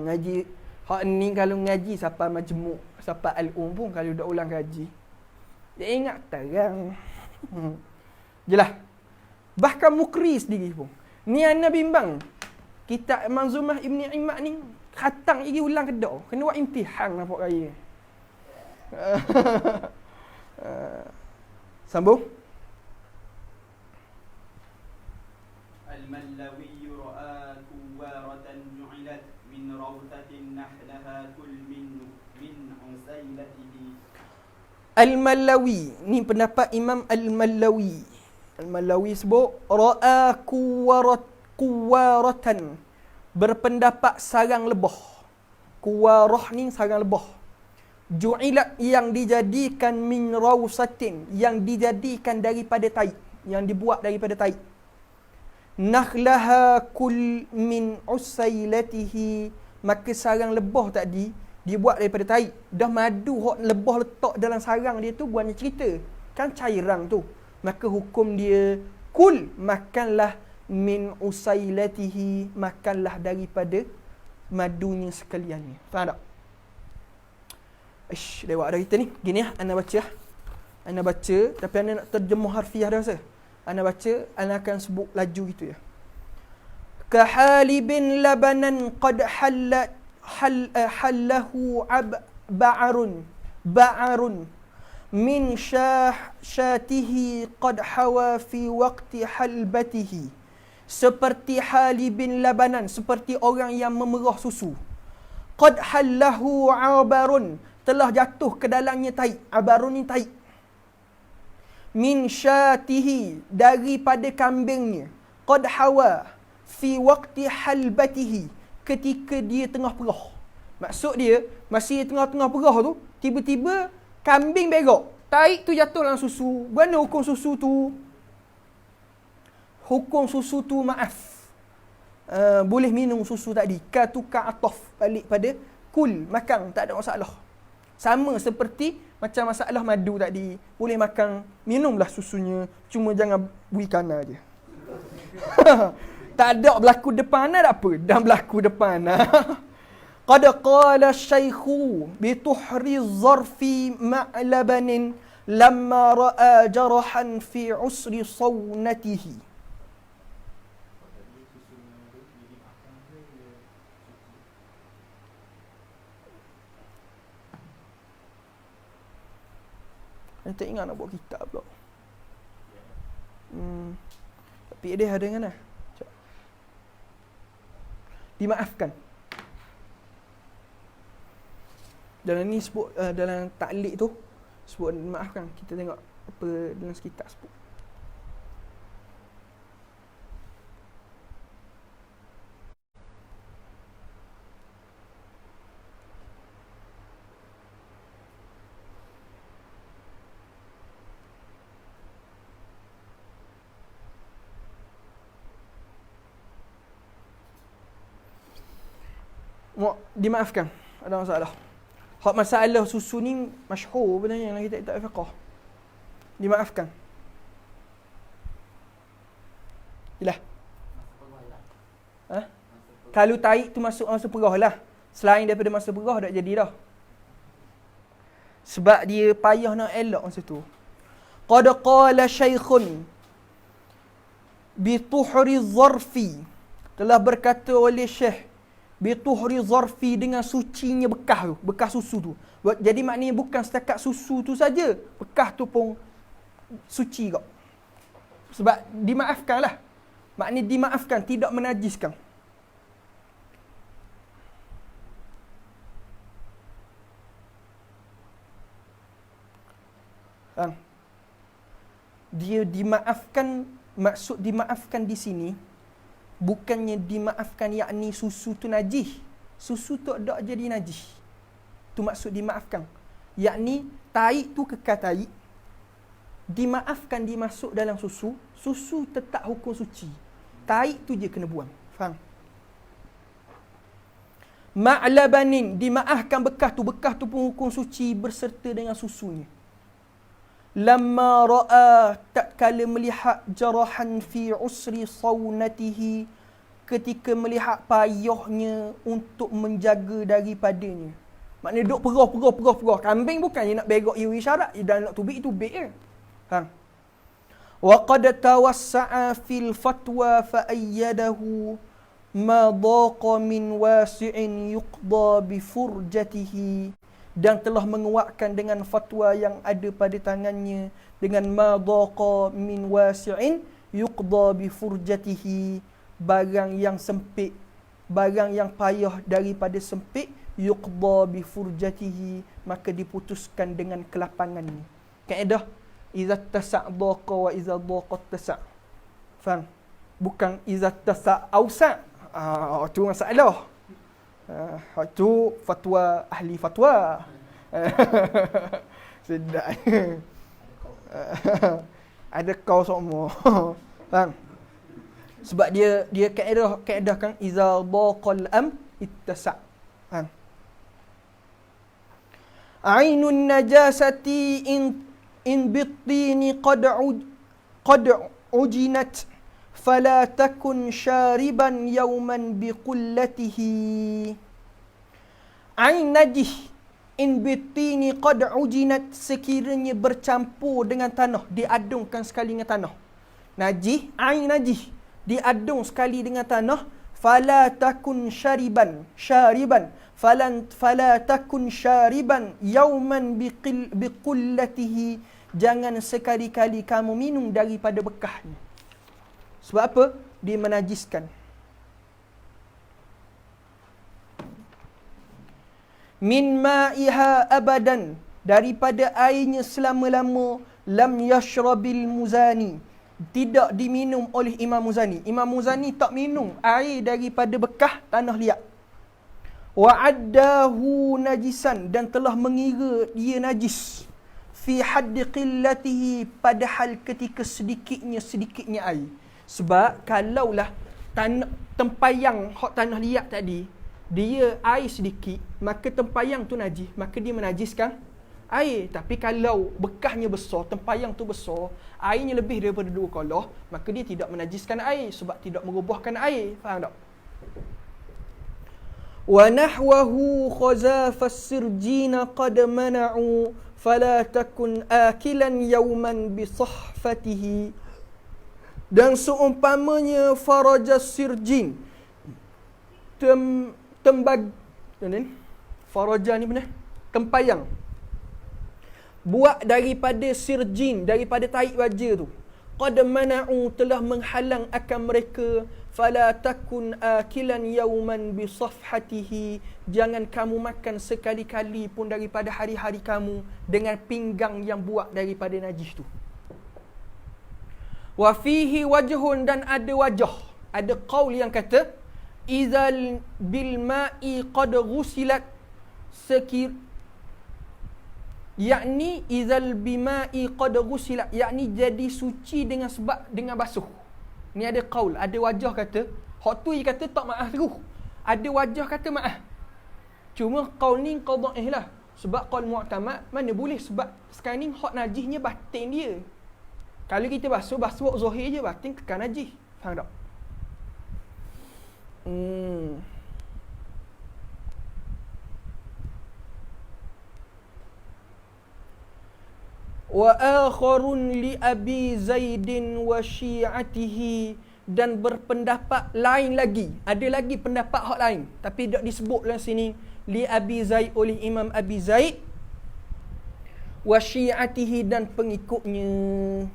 Ngaji hak ni kalau ngaji siapa majmuk, siapa al-um pun kalau dak ulang kaji. Dia ingat terang. Jelah. Bahkan mukri sendiri pun. Ni ana bimbang. Kitab Manzumah Ibn Imad ni khatang lagi ulang ke dak? Kena buat imtihan nampak raya. Sambung. Al-Mallawi ra'a kuwaratan ju'ilat min rawtatin nahlaha kul min usailatihi. Al-Mallawi ni pendapat Imam Al-Mallawi. Al-Mallawi sebut ra'a kuwaratan, berpendapat sarang lebah. Kuwarah ni sarang lebah. Ju'ilat yang dijadikan min rawsatin, yang dijadikan daripada tai, yang dibuat daripada tai. Nakhlaha kul min usailatihi, maka sarang lebah tadi Dia buat daripada tahi. Dah madu hok lebah letak dalam sarang dia tu buatnya cerita. Kan cairan tu. Maka hukum dia kul, makanlah min usailatihi, makanlah daripada madunya sekaliannya. Faham tak? Ish, lewat dah kita ni. Gini ana baca. Ana baca tapi ana nak terjemah harfiah dah rasa. Ana baca, ana akan sebut laju gitu ya. Kahalibin labanan qad hallahu ba'arun min syatihi qad hawa fi waqti halbatihi. Seperti halibin labanan, seperti orang yang memerah susu. Qad hallahu abarun, telah jatuh ke dalamnya tahi. Abarun ni tahi. Min syatihi, daripada kambingnya. Qad hawa fi waqti halbatihi, ketika dia tengah perah. Maksud dia, masih tengah-tengah perah tu, tiba-tiba kambing berak. Tahi tu jatuh dalam susu. Mana hukum susu tu? Hukum susu tu maaf. Boleh minum susu tadi. Ka tu ka atof. Balik pada kul. Makan. Tak ada masalah. Sama seperti macam masalah madu tadi. Boleh makan. Minumlah susunya. Cuma jangan bui kana je. Tak ada berlaku depan tak apa. Dah berlaku depan. Qad qala syaikhu bituhri zarfi ma'labanin lamma ra'a jarahan fi usri sawnatihi. Saya tak ingat nak buat kitab pula. Tapi dia ada kan lah. Dimaafkan. Dalam ni sebut, dalam ta'liq tu sebut dimaafkan. Kita tengok apa dalam kitab sebut. Dimaafkan. Ada masalah. Hak masalah susu ni masyhur sebenarnya dalam kitab fiqh. Dimaafkan. Yalah. Kalau tarik tu masuk masa perah lah. Selain daripada masa perah tak jadi dah. Sebab dia payah nak elak masa tu. Qad qala syaikhun bi tuhri zarfi, telah berkata oleh syekh bituhri zarfi, dengan sucinya bekas tu, bekas susu tu. Jadi maknanya bukan setakat susu tu saja, bekas tu pun suci kau. Sebab dimaafkan lah. Maknanya dimaafkan, tidak menajiskan. Dia dimaafkan, maksud dimaafkan di sini bukannya dimaafkan yakni susu tu najis. Susu tu tak jadi najis. Tu maksud dimaafkan. Yakni tahi tu kekal tahi. Dimaafkan dimasuk dalam susu. Susu tetap hukum suci. Tahi tu je kena buang. Faham? Ma'labanin, dimaafkan bekas tu. Bekas tu pun hukum suci berserta dengan susunya. Lamma ra'a, tak kala melihat jarahan fi usri sawnatihi, ketika melihat payahnya untuk menjaga daripadanya. Maknanya duk perah. Kambing bukannya nak berak iwi syarat, dan nak tubik je. Ha. Wa qad tawassa'a fil fatwa fa ayyadahu ma daqa min wasi'in yuqda bi furjatihi, dan telah menguatkan dengan fatwa yang ada pada tangannya dengan madaqa min wasi'in yuqda bi furjatihi, barang yang sempit, barang yang payah daripada sempit, yuqda bi furjatihi, maka diputuskan dengan kelapangannya. Kaedah iza tasa' daqa wa iza daqa tasa'. Faham? Bukan iza tasa' awsa'. Itu masalah. Itu fatwa ahli fatwa. Sedap. Ada kau semua. Faham? Sebab dia kaedah kan iza daqal am ittasa'. Faham? Ainun najasati in bittini qad ujinat fala takun syariban yawman biqullatihi. Ain najih in bittini qad ujinat, sekiranya bercampur dengan tanah, diadungkan sekali dengan tanah. Najih, ain najih, diadung sekali dengan tanah. Fala takun syariban fala takun syariban yauman biqullatihi, jangan sekali-kali kamu minum daripada bekahnya. Sebab apa? Dia menajiskan. Min ma'iha abadan, daripada airnya selama-lama. Lam yashrabil muzani, tidak diminum oleh Imam Muzani. Imam Muzani tak minum air daripada bekah tanah liat. Wa addahu najisan, dan telah mengira dia najis. Fi haddi qillatihi, padahal ketika sedikitnya air. Sebab kalaulah tempayang hak tanah liat tadi, dia air sedikit, maka tempayang tu najis, maka dia menajiskan air. Tapi kalau bekahnya besar, tempayang tu besar, airnya lebih daripada 2 kolah, maka dia tidak menajiskan air sebab tidak merubahkan air. Faham tak? Wa nahwahu khazafas sirjina qad mana'u fala takun akilan yawman bi sahfatihi. Dan seumpamanya farajas sirjin, faraja ni benar, tempayang, buat daripada sirjin, daripada tahi baja tu. Qad mana'u, telah menghalang akan mereka. Fala takun akilan yawman bi safhatihi, jangan kamu makan sekali-kali pun daripada hari-hari kamu dengan pinggang yang buat daripada najis tu. Wa fihi wajhun, dan ada wajah, ada qaul yang kata izal bil ma'i qad ghusilat, yakni izal bima'i qad ghusilat, yakni jadi suci dengan sebab dengan basuh. Ni ada qaul, ada wajah kata, hak tu dia kata tak maaf terus. Ada wajah kata maaf. Cuma qaul ni qaul dhaif lah. Sebab qaul mu'tamad mana boleh, sebab sekarang ni hak najisnya batin dia. Kalau kita basuh zahir je, batin kekal najis. Faham tak? Wa akharun li Abi Zaidin wa syi'atihi, dan berpendapat lain lagi. Ada lagi pendapat hak lain, tapi tak disebut dalam sini. Li Abi Zaid, oleh Imam Abi Zaid, wa syi'atihi, dan pengikutnya.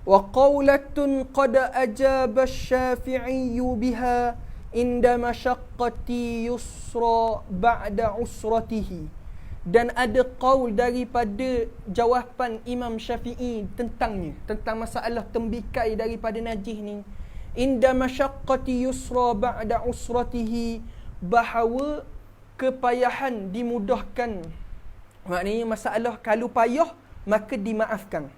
Wa qawlatun qad ajaba asy-Syafi'i biha inda masyaqqati yusra ba'da usratihi, dan ada qaul daripada jawapan Imam Syafi'i tentangnya, tentang masalah tembikai daripada najis ni. Inda masyaqqati yusra ba'da usratihi, bahawa kepayahan dimudahkan. Maknanya masalah kalau payah maka dimaafkan.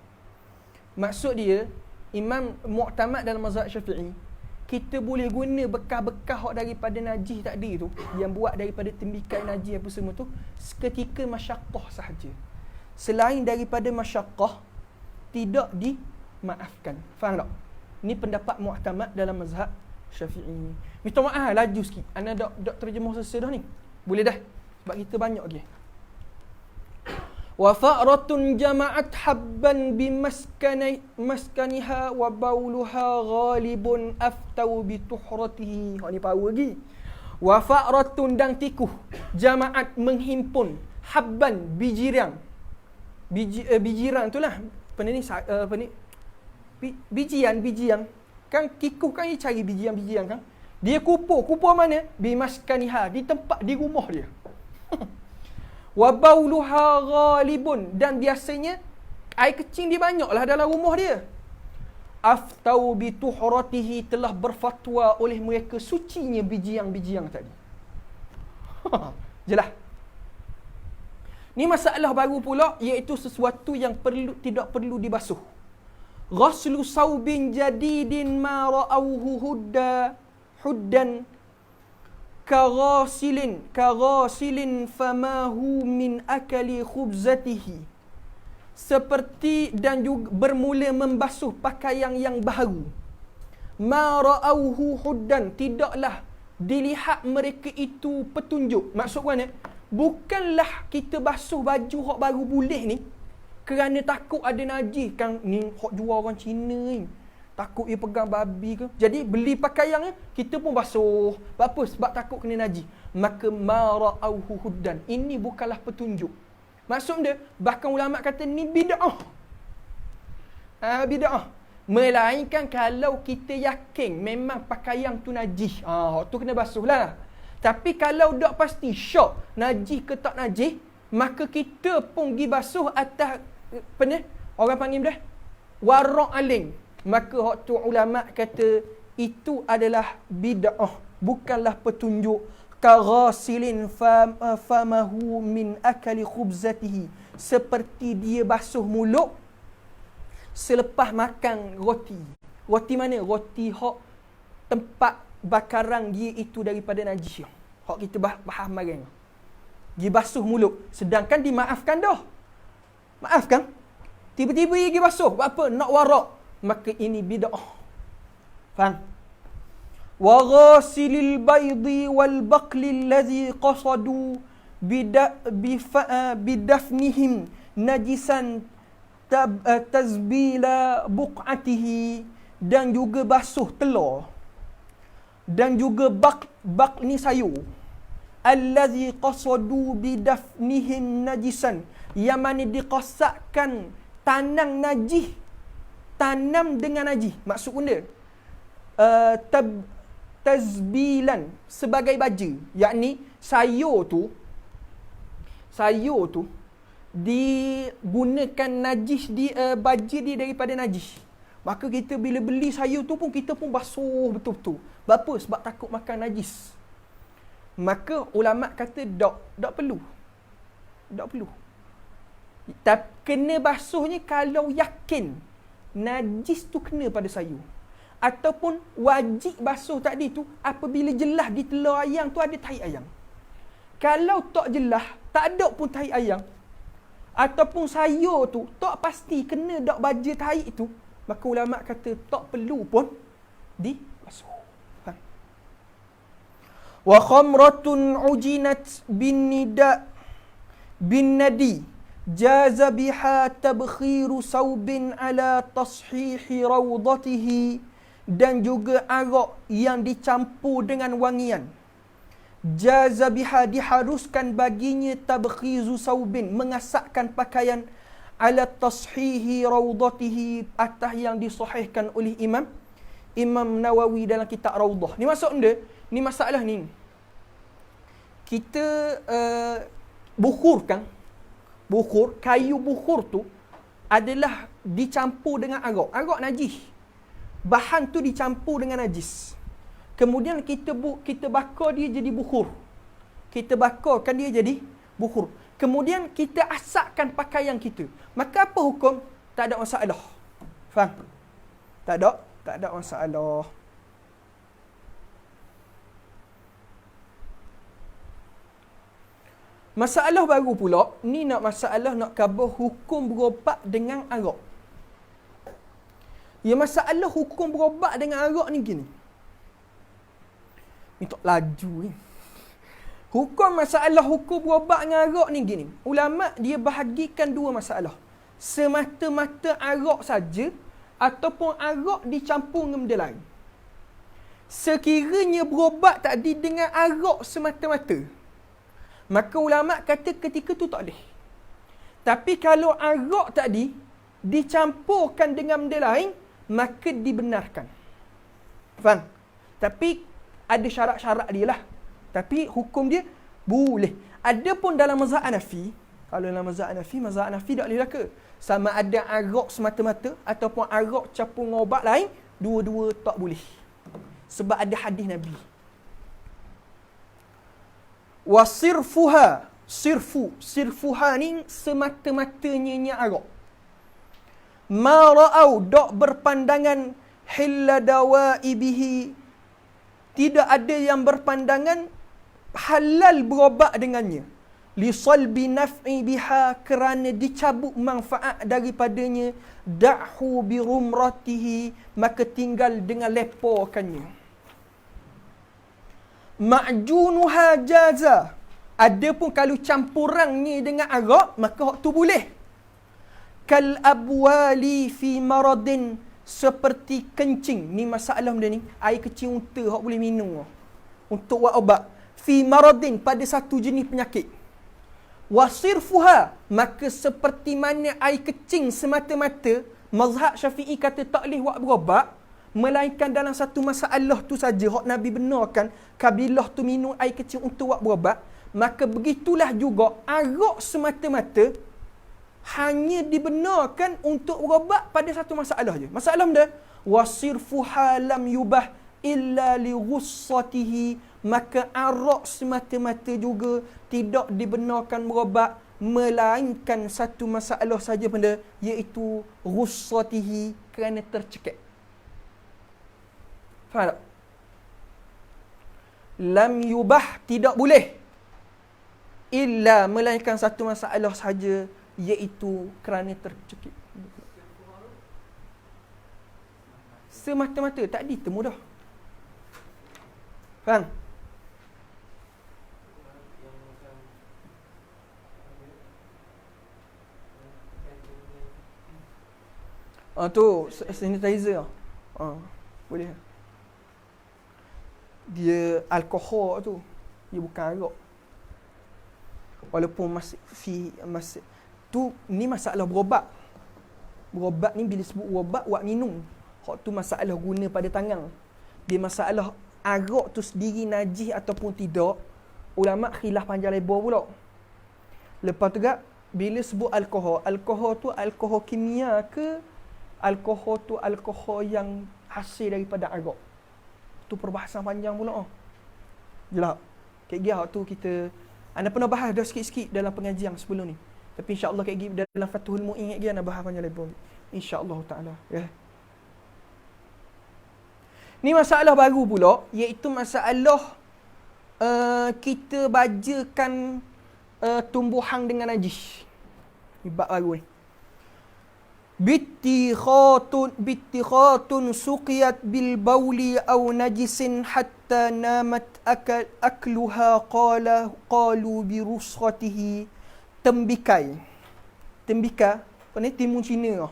Maksud dia, Imam mu'tamad dalam mazhab Syafi'i, kita boleh guna bekah-bekah hak daripada najis tadi tu, yang buat daripada tembikai najis apa semua tu, seketika masyaqqah sahaja. Selain daripada masyaqqah, tidak dimaafkan. Faham tak? Ni pendapat mu'tamad dalam mazhab Syafi'i. Minta maaf laju sikit, ana dak terjemah selesai dah ni. Boleh dah? Sebab kita banyak lagi. Wa fa'ratun jama'at habban bimaskaniha wa bauluha ghalibun aftau bituhratihi. Hak ni power lagi. Wa fa'ratun, dan tikus, jama'at menghimpun, habban bijiran. Bijiran tu lah. Bijian. Kan tikus kan dia cari bijian kan. Dia kupur mana? Bimaskaniha, di tempat, di rumah dia. Wa bauluha ghalibun, dan biasanya air kecing dia banyaklah dalam rumah dia. Aftau bi tuhratihi, telah berfatwa oleh mereka sucinya bijiang-bijiang tadi. Jelas. Ni masalah baru pula, iaitu sesuatu yang tidak perlu dibasuh. Ghaslu saubin jadidin ma ra'awhu huddan kaghasilin famahu min akali khubzatihi. Seperti dan juga bermula membasuh pakaian yang baru. Ma ra'awhu huddan, tidaklah dilihat mereka itu petunjuk. Maksud mana? Bukanlah kita basuh baju hak baru boleh ni kerana takut ada najis. Kan ni hak jual orang Cina ni, takut dia pegang babi ke. Jadi beli pakaian ni kita pun basuh. Apa? Sebab takut kena najis. Maka ma ra'awhu huddan, ini bukanlah petunjuk. Maksud dia, bahkan ulama kata ni bid'ah. Bid'ah. Melainkan kalau kita yakin memang pakaian tu najis, hak tu kena basuh lah. Tapi kalau tak pasti syok najis ke tak najis, maka kita pun pergi basuh atas apa ni? Orang panggil dah warak aling. Maka hak tu ulama kata itu adalah bid'ah, bukanlah petunjuk. Kaghasilin famahu min akali khubzatihi, seperti dia basuh mulut selepas makan roti. Roti mana? Roti hak tempat bakaran dia itu daripada najis. Hak kita bahas kemarin. Dia basuh mulut, sedangkan dimaafkan dah. Maafkan? Tiba-tiba dia pergi basuh. Buat apa? Nak warak. Maka ini bid'ah. Faham? Wa ghasilil baydi wal baqli allazi qasadu bidafnihim najisan tazbila buq'atihi, dan juga basuh telur, dan juga baq ni sayur, allazi qasadu bidafnihim najisan, yang mana diqasakkan tanam najis, tanam dengan najis. Maksud benda tazbilan, sebagai baja, yakni sayur tu digunakan najis baja dia daripada najis. Maka kita bila beli sayur tu pun kita pun basuh betul-betul. Kenapa? Sebab takut makan najis. Maka ulama kata tak perlu. Tak perlu. Tapi kena basuhnya kalau yakin najis tu kena pada sayur. Ataupun wajib basuh tadi tu apabila jelas di telur ayam tu ada tahi ayam. Kalau tak jelas, tak ada pun tahi ayam, ataupun sayur tu tak pasti kena dak baja tahi itu, maka ulama kata tak perlu pun dibasuh. Wa khamratun ujinat bin nadi jaza biha tabkhiru saubin ala tashihi rawdatihi, dan juga arak yang dicampur dengan wangian. Jaza biha, diharuskan baginya tabkhizu saubin, mengasakkan pakaian, ala tashihi rawdatihi, atas yang disahihkan oleh Imam Nawawi dalam kitab Rawdah. Ni maksud dia, ni masalah ni. Kita kayu bukhur tu adalah dicampur dengan arak. Arak najis. Bahan tu dicampur dengan najis. Kemudian kita bakar dia jadi bukhur. Kita bakarkan dia jadi bukhur. Kemudian kita asakkan pakaian kita. Maka apa hukum? Tak ada masalah. Faham? Tak ada masalah. Masalah baru pula, ni nak khabar hukum berubat dengan arak. Ya, masalah hukum berubat dengan arak ni gini. Ni tak laju ni. Masalah hukum berubat dengan arak ni gini. Ulama dia bahagikan dua masalah. Semata-mata arak saja ataupun arak dicampur dengan benda lain. Sekiranya berubat tadi dengan arak semata-mata, maka ulama kata ketika tu tak boleh. Tapi kalau arak tadi dicampurkan dengan benda lain, maka dibenarkan. Faham? Tapi ada syarat-syarat dia lah. Tapi hukum dia boleh. Adapun dalam mazhab Hanafi, kalau dalam mazhab Hanafi tak boleh lah ke? Sama ada arak semata-mata ataupun arak campur dengan ubat lain, dua-dua tak boleh. Sebab ada hadis Nabi. Wasirfuha, sirfuha ni semata-matanya Arab. Ma ra'au, dok berpandangan hilla dawaibihi, tidak ada yang berpandangan halal berobat dengannya. Li salbi naf'i biha, kerana dicabut manfaat daripadanya. Da'hu bi rumratihi, maka tinggal dengan lepokannya. Ma'junuha jaza, adapun kalau campurannya dengan arak, maka hak tu boleh. Kal abwali fi maradin, seperti kencing. Ni masalah benda ni, air kecil unta hak boleh minum untuk buat ubat. Fi maradin, pada satu jenis penyakit. Wasirfuha, maka seperti mana air kecing semata-mata, mazhab Syafi'i kata tak boleh buat berobat, melainkan dalam satu masalah tu saja hak Nabi benarkan, kabilah tu minum air kecil untuk buat berobat. Maka begitulah juga arak semata-mata hanya dibenarkan untuk berobat pada satu masalah je. Masalah benda, wasirfuha lam yubah illa li ghussatihi, maka arak semata-mata juga tidak dibenarkan berobat melainkan satu masalah saja benda, iaitu ghussatihi, kerana tercekik. Faham tak? Lam yubah, tidak boleh, illa, melainkan satu masalah saja, iaitu kerana tercekik. Semata-mata, tak ditemu dah. Faham? Tu sanitizer. Boleh. Dia alkohol tu, dia bukan arak. Walaupun masih tu, ni masalah berobat. Berobat ni bila sebut berobat, buat minum. Hak tu masalah guna pada tangan. Dia masalah arak tu sendiri najis ataupun tidak, ulama khilaf panjang lebar pula. Lepas tu gak, bila sebut alkohol, alkohol tu alkohol kimia ke, alkohol tu alkohol yang hasil daripada arak? Tu perbahasan panjang pula. Jelas. Kayak gini tu kita, anda pernah bahas dah sikit-sikit dalam pengajian sebelum ni. Tapi insya-Allah kayak gini dalam Fathul Mu'in kayak gini anda bahas panjang lebar. Insya-Allah taala, ya. Ni masalah baru pula, iaitu masalah kita bajakan tumbuhan dengan najis. Ni bab baru ni. Bittikhatun suqiyat bil bauli aw najisin hatta namat akluha qalu bi rusghatihi. Tembikai, apa ni, timun Cina.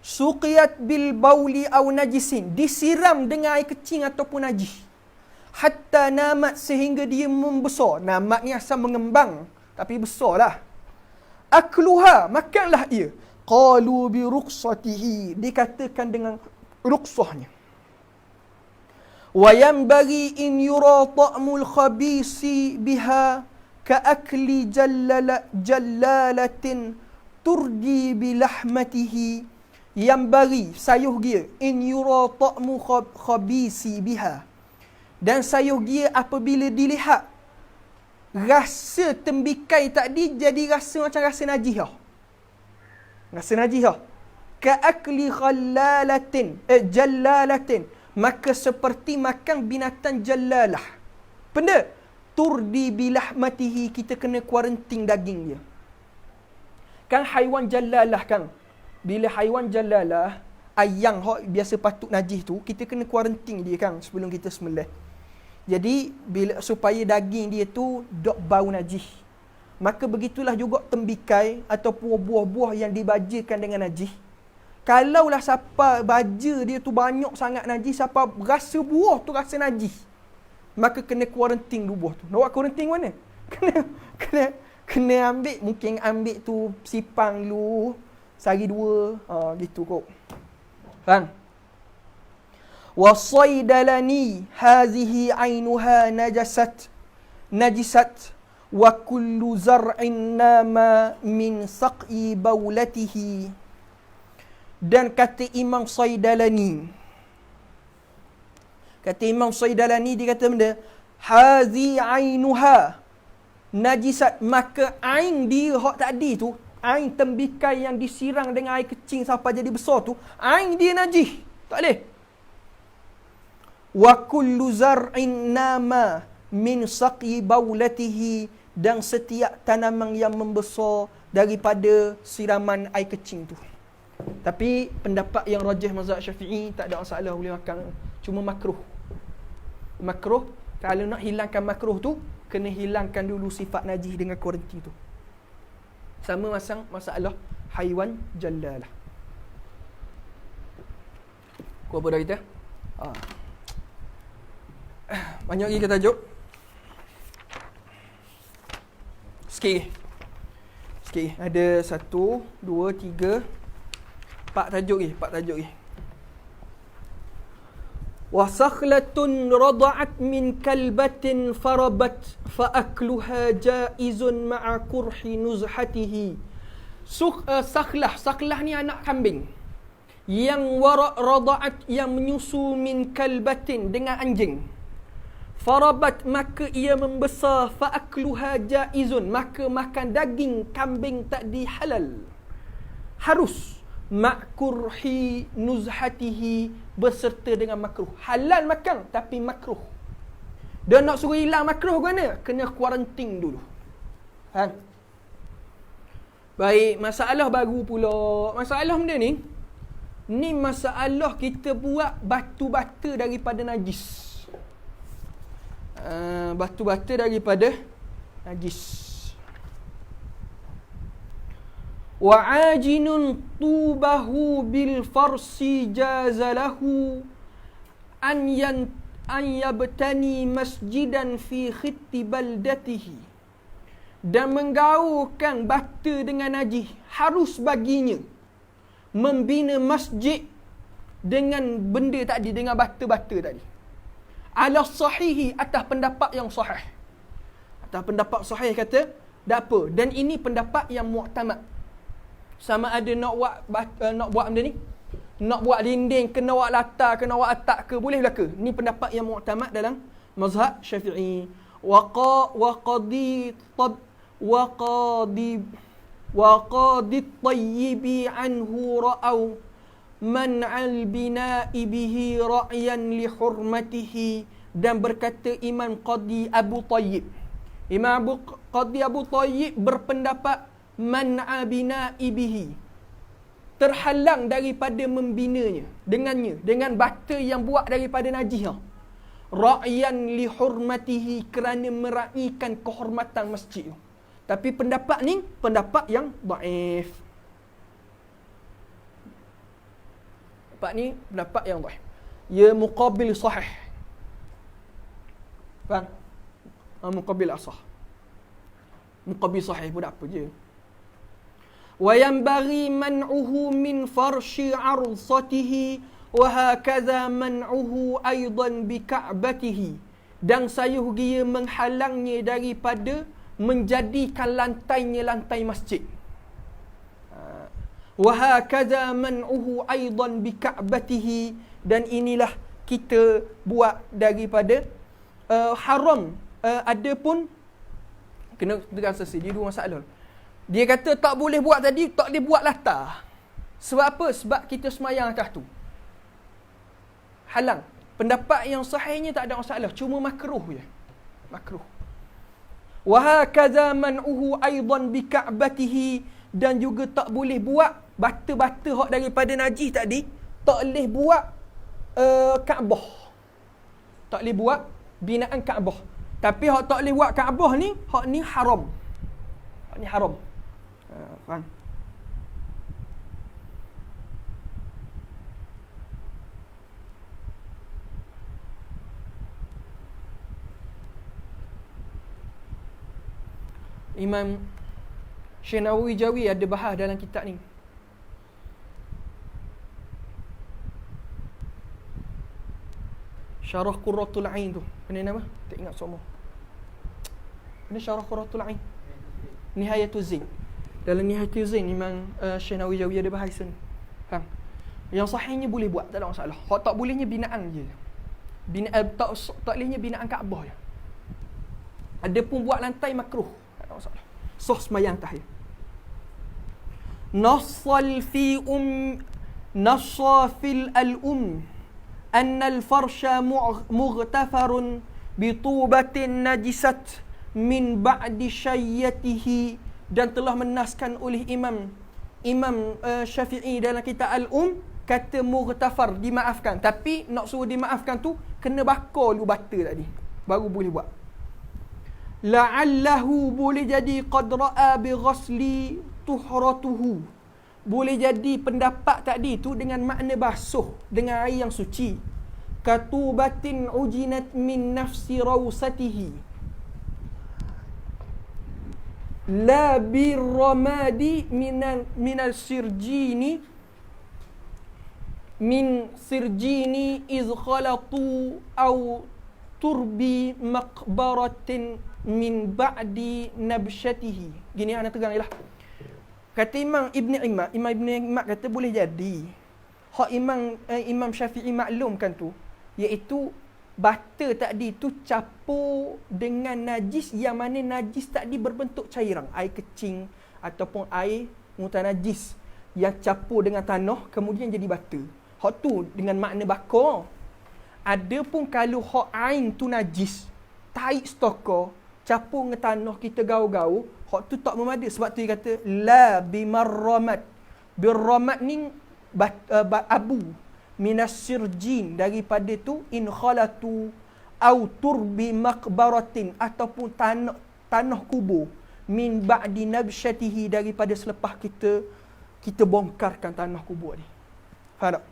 Suqiyat bil bauli aw najisin, disiram dengan air kecing ataupun najis. Hatta namat, sehingga dia membesar. Namat ni asal mengembang, tapi besarlah. Akluha, makanlah ia. Qalu bi ruqsatihi, dikatakan dengan ruqsahnya. Wa yanbaghi in yura ta'mul khabisi biha ka akli jallalatin turdi bi lahmatihi. Yanbaghi, sayuh dia, in yura ta'mu khabisi biha, dan sayuh dia apabila dilihat rasa tembikai tadi jadi rasa macam rasa najis dah. Rasa najis dah. Ka akli jallalatin, maka seperti makan binatang jallalah. Benda turdi bilahmatihi, kita kena kuarantin daging dia. Kan haiwan jallalah kan, bila haiwan jallalah, ayam biasa patut najis tu, kita kena kuarantin dia kan sebelum kita sembelih. Jadi bila supaya daging dia tu dok bau najis. Maka begitulah juga tembikai ataupun buah-buah yang dibajakan dengan najis. Kalaulah siapa baja dia tu banyak sangat najis, siapa rasa buah tu rasa najis, maka kena kuarantin buah tu. Nak buat kuarantin mana? Kena ambil, mungkin ambil tu sipang dulu sehari dua, gitu kok. Faham? Wasaydalani hazihi ainuha najisat wa kullu zar'in nama min saqi baulatihi. Dan kata Imam Saydalani, dia kata benda, hazi ainuha najisat, maka ain dia hak tadi tu, ain tembikai yang disirang dengan air kecil sampai jadi besar tu, ain dia najis. Tak boleh. Wa kullu zar'in nama min saqi baulatihi, dan setiap tanaman yang membesar daripada siraman air kecil tu. Tapi pendapat yang rajih mazhab Syafi'i, tak ada masalah boleh makan, cuma makruh. Makruh, kalau nak hilangkan makruh tu, kena hilangkan dulu sifat najis dengan kuarenti tu. Sama macam masalah haiwan jallalah. Kau apa dah kita? Banyak lagi ke tajuk? Sikit. Ada 1, 2, 3, 4 tajuk lagi. Wa sakhlatun rada'at min kalbatin farabat fa akluha jaizun ma'a kurhi nuzhatihi. Sakhlah ni anak kambing yang rada'at, yang menyusu, min kalbatin, dengan anjing. Farabat, maka ia membesar, fa akluha jaizun, maka makan daging kambing tadi halal, harus, ma'kurhi nuzhatihi, berserta dengan makruh. Halal makan tapi makruh. Dia nak suruh hilang makruh kena kuarantin dulu. Baik, masalah baru pula. Masalah benda ni masalah kita buat batu-bata daripada najis. Batu-bata daripada najis. Wa ajinun tubahu bil farsi jazalahu an yabtani masjidan fi khitti baldatihi. Dan menggaulkan bata dengan najis, harus baginya membina masjid dengan benda tadi, dengan bata-bata tadi. Ala sahihi, atas pendapat yang sahih. Atas pendapat sahih kata, tak apa. Dan ini pendapat yang mu'tamad. Sama ada nak buat benda ni, nak buat dinding, kena buat latar, kena buat atap ke, boleh ke? Ini pendapat yang mu'tamad dalam mazhab Syafi'i. Wa qadi tayyibi anhu ra'au man'al bina'i bihi ra'yan li hurmatihi. Dan berkata Imam Qadi Abu Tayyib, Qadi Abu Tayyib berpendapat man'a bina'i bihi, terhalang daripada membinanya dengannya, dengan bata yang buat daripada najis, ra'yan li hurmatihi, kerana meraihkan kehormatan masjid. Tapi pendapat ni pendapat yang dhaif. Pendapat yang dhaif. Ya muqabil sahih. Faham? Muqabil asah. Muqabil sahih pun apa je. Wa yanbaghi man'uhu min farshi 'arsatihi wa hakadha man'uhu aidan bi ka'batihi. Dan sayuh dia menghalangnya daripada menjadikan lantainya lantai masjid. Wa hakadha man'uhu aidan bi ka'batihi. Dan inilah kita buat daripada haram. Adapun kena tekan selesai, dia dua masalah. Dia kata tak boleh buat tadi, tak boleh buat latar. Sebab apa? Sebab kita semayang atas tu. Halang. Pendapat yang sahihnya tak ada masalah, cuma makruh je. Makruh. Wa hakadha man'uhu aidan bi ka'batihi. Dan juga tak boleh buat bata-bata hak daripada najis tadi, tak boleh buat Kaabah. Tak boleh buat binaan Kaabah. Tapi hak tak boleh buat Kaabah ni, hak ni haram. Hak ni haram. Faham? Imam Syekh Nawawi Jawi ada bahas dalam kitab ni. Syarah Qurratul Ain tu. Apa nama? Tak ingat semua. Ini Syarah Qurratul Ain. Nihayatul Zain. Dalam Nihayatul Zain Imam Syekh Nawawi Jawi ada bahas ni. Faham? Yang sahihnya boleh buat, tak ada masalah. Hak tak bolehnya binaan je. Tak bolehnya binaan Kaabah je. Ada pun buat lantai makruh, tak ada masalah. Sah sembahyang tahiyat. Nassa fil al-um anna al-farsha mughtafarun bitubatin najisat min ba'di syayyatihi, dan telah menaskan oleh Imam Syafi'i dalam kitab al-um, kata mughtafar, dimaafkan. Tapi nak suruh dimaafkan tu kena bakar dulu bata tadi baru boleh buat. La'allahu, boleh jadi qad ra'a bi ghasli tuhratuhu, boleh jadi pendapat tadi tu dengan makna basuh dengan air yang suci. Katubatin ujinat min nafsi rawsatihi la birramadi minal sirjini min sirjini iz khalatu au turbi maqbaratin min ba'di nabshatihi. Gini ana tegang ialah. Kata Imam Ibn Imad kata boleh jadi hak Imam Syafi'i maklumkan tu, iaitu bata tadi tu campur dengan najis yang mana najis tadi berbentuk cairan, air kecing ataupun air mutanajis yang campur dengan tanah kemudian jadi bata. Hak tu dengan makna bakar. Ada pun kalau hak ain tu najis, taik stoka, campur dengan tanah kita gaul-gaul, hak tu tak memada. Sebab tu dia kata la bimarramat. Birramat ni abu minas sirjin, daripada tu in khalatu au turbi maqbaratin, ataupun tanah kubur, min ba'di nabshatihi, daripada selepas kita bongkarkan tanah kubur ni. Faham tak?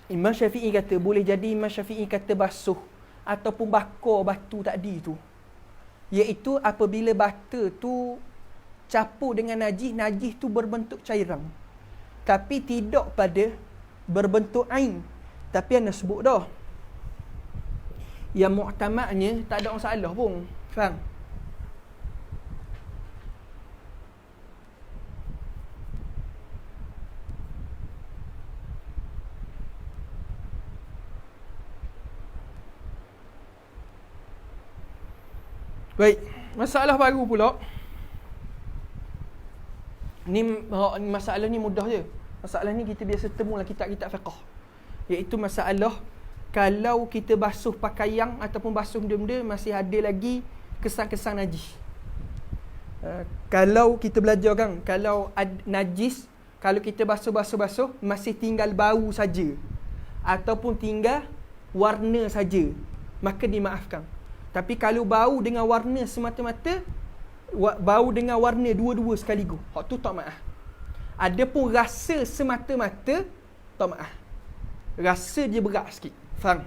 Imam Syafi'i kata boleh jadi Imam Syafi'i kata basuh ataupun bakar batu tadi tu, iaitu apabila bata tu campur dengan najis tu berbentuk cairan tapi tidak pada berbentuk ain. Tapi anda sebut dah yang muktamadnya tak ada masalah pun. Faham? Baik, masalah baru pula. Ni masalah ni mudah je. Masalah ni kita biasa temulah kitab-kitab fiqh. Iaitu masalah kalau kita basuh pakaian ataupun basuh benda-benda masih ada lagi kesan-kesan najis. Kalau kita belajar kan, kalau najis, kalau kita basuh masih tinggal bau saja ataupun tinggal warna saja, maka dimaafkan. Tapi kalau bau dengan warna semata-mata, bau dengan warna dua-dua sekaligus, hak tu tak maaf. Ada pun rasa semata-mata, tak maaf. Rasa dia berat sikit. Faham?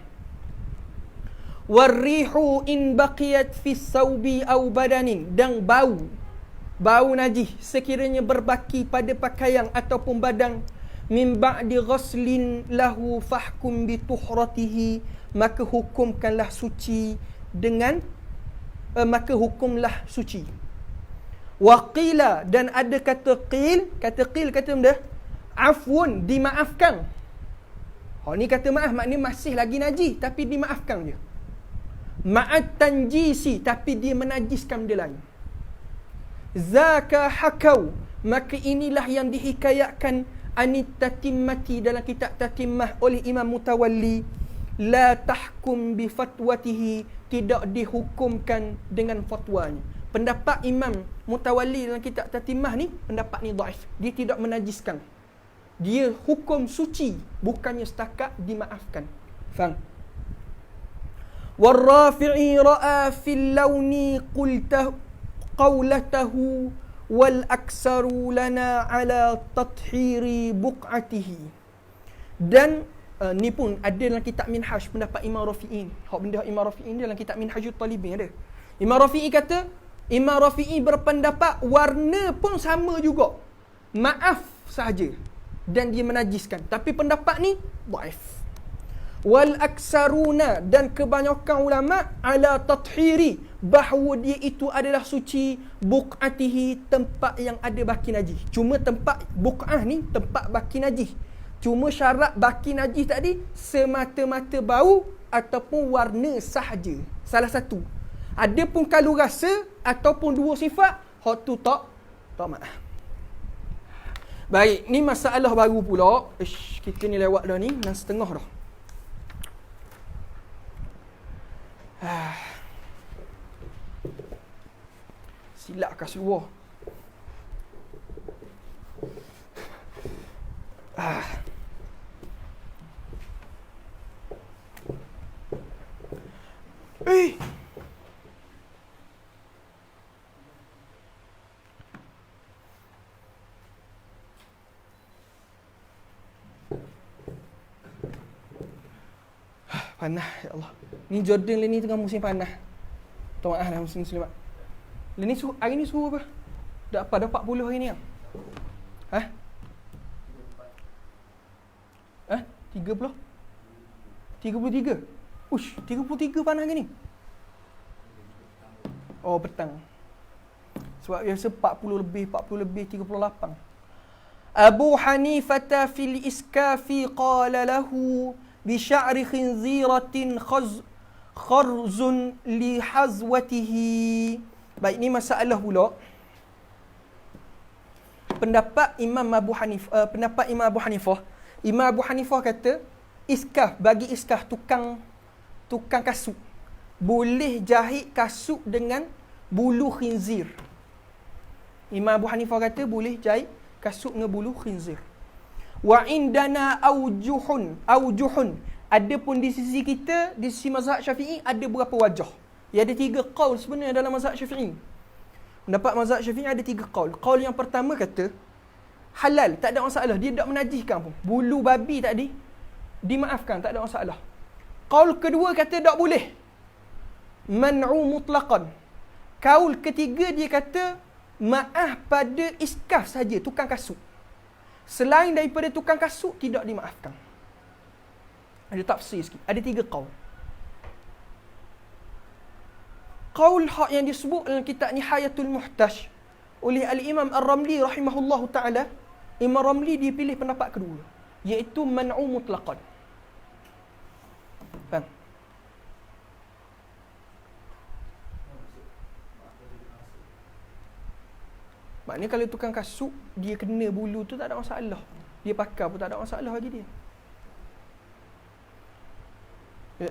Warrihu in baqiyat fi saubi au badanin, dan bau najis sekiranya berbaki pada pakaian ataupun badan, min ba'di ghaslin lahu fahkum bi tuhratihi, maka hukumkanlah suci dengan maka hukumlah suci. Waqila, dan ada kata qil kata benda afwan, dimaafkan. Ni kata maaf maknanya masih lagi najis tapi dimaafkan dia. Ma'at tanjisi, tapi dia menajiskan benda lain. Zaka hakau, maka inilah yang dihikayatkan anit tatimmati dalam kitab Tatimmah oleh Imam Mutawalli. La tahkum bi fatwatihi, tidak dihukumkan dengan fatwanya. Pendapat Imam Mutawalli dalam kitab Tatimmah ni, pendapat ni dhaif. Dia tidak menajiskan. Dia hukum suci, bukannya setakat dimaafkan. Faham? Warrafi'i ra'a fil launi qawlatahu wal aksaru lana ala tathiri buq'atihi. Dan ni pun ada dalam kitab Minhaj pendapat Imam Rafi'i. Hak benda Imam Rafi'i ni dalam kitab Minhajut Talibin ada. Imam Rafi'i kata, Imam Rafi'i berpendapat warna pun sama juga, maaf sahaja, dan dia menajiskan. Tapi pendapat ni dhaif. Wal aksaruna, dan kebanyakan ulama ala tathiri, bahawa dia itu adalah suci, buq'atihi, tempat yang ada baki najis. Cuma tempat buq'ah ni tempat baki najis, Cuma syarat baki najis tadi semata-mata bau ataupun warna sahaja. Salah satu. Adapun kalau rasa ataupun dua sifat, hak tu tak maaf. Baik, ni masalah baru pula. Kita ni lewat dah ni, 6.30 dah. Silap kat seluar. Panas, ya Allah. Ni Jordan ni tengah musim panas. Minta maaf lah muslim-muslimat. Hari ni suhu apa? Dah 40 hari ni kan? 30? 33? 33 panas hari ni? Oh, petang. Sebab biasa 40 lebih, 38. Abu Hanifah fil iskafi qala lahu bisya'ri khinziratin kharzun li hazwatihi. Baik, ni masalah pula. Pendapat Imam Abu Hanifah. Imam Abu Hanifah kata iskaf, bagi iskaf tukang kasut boleh jahit kasut dengan bulu khinzir. Imam Abu Hanifah kata boleh jahit kasut dengan bulu khinzir. Wa indana aujuhun. Adapun di sisi kita, di sisi mazhab Syafi'i ada berapa wajah? Ia ada 3 qaul sebenarnya dalam mazhab Syafi'i. Pendapat mazhab Syafi'i ada 3 qaul. Qaul yang pertama kata halal, tak ada masalah, dia tak menajiskan pun. Bulu babi tadi dimaafkan, tak ada masalah. Qaul kedua kata tak boleh, man'u mutlaqan. Qaul ketiga dia kata maaf pada iskaf saja, tukang kasut. Selain daripada tukang kasut tidak dimaafkan. Ada tafsir sikit. Ada 3 qaul. Qaul hak yang disebut dalam kitab Nihayatul Muhtaj oleh Al-Imam Ar-Ramli rahimahullahu ta'ala. Imam Ramli dia pilih pendapat kedua, iaitu man'u mutlaqan. Faham? Maknanya kalau tukang kasut dia kena bulu tu tak ada masalah. Dia pakai pun tak ada masalah bagi dia.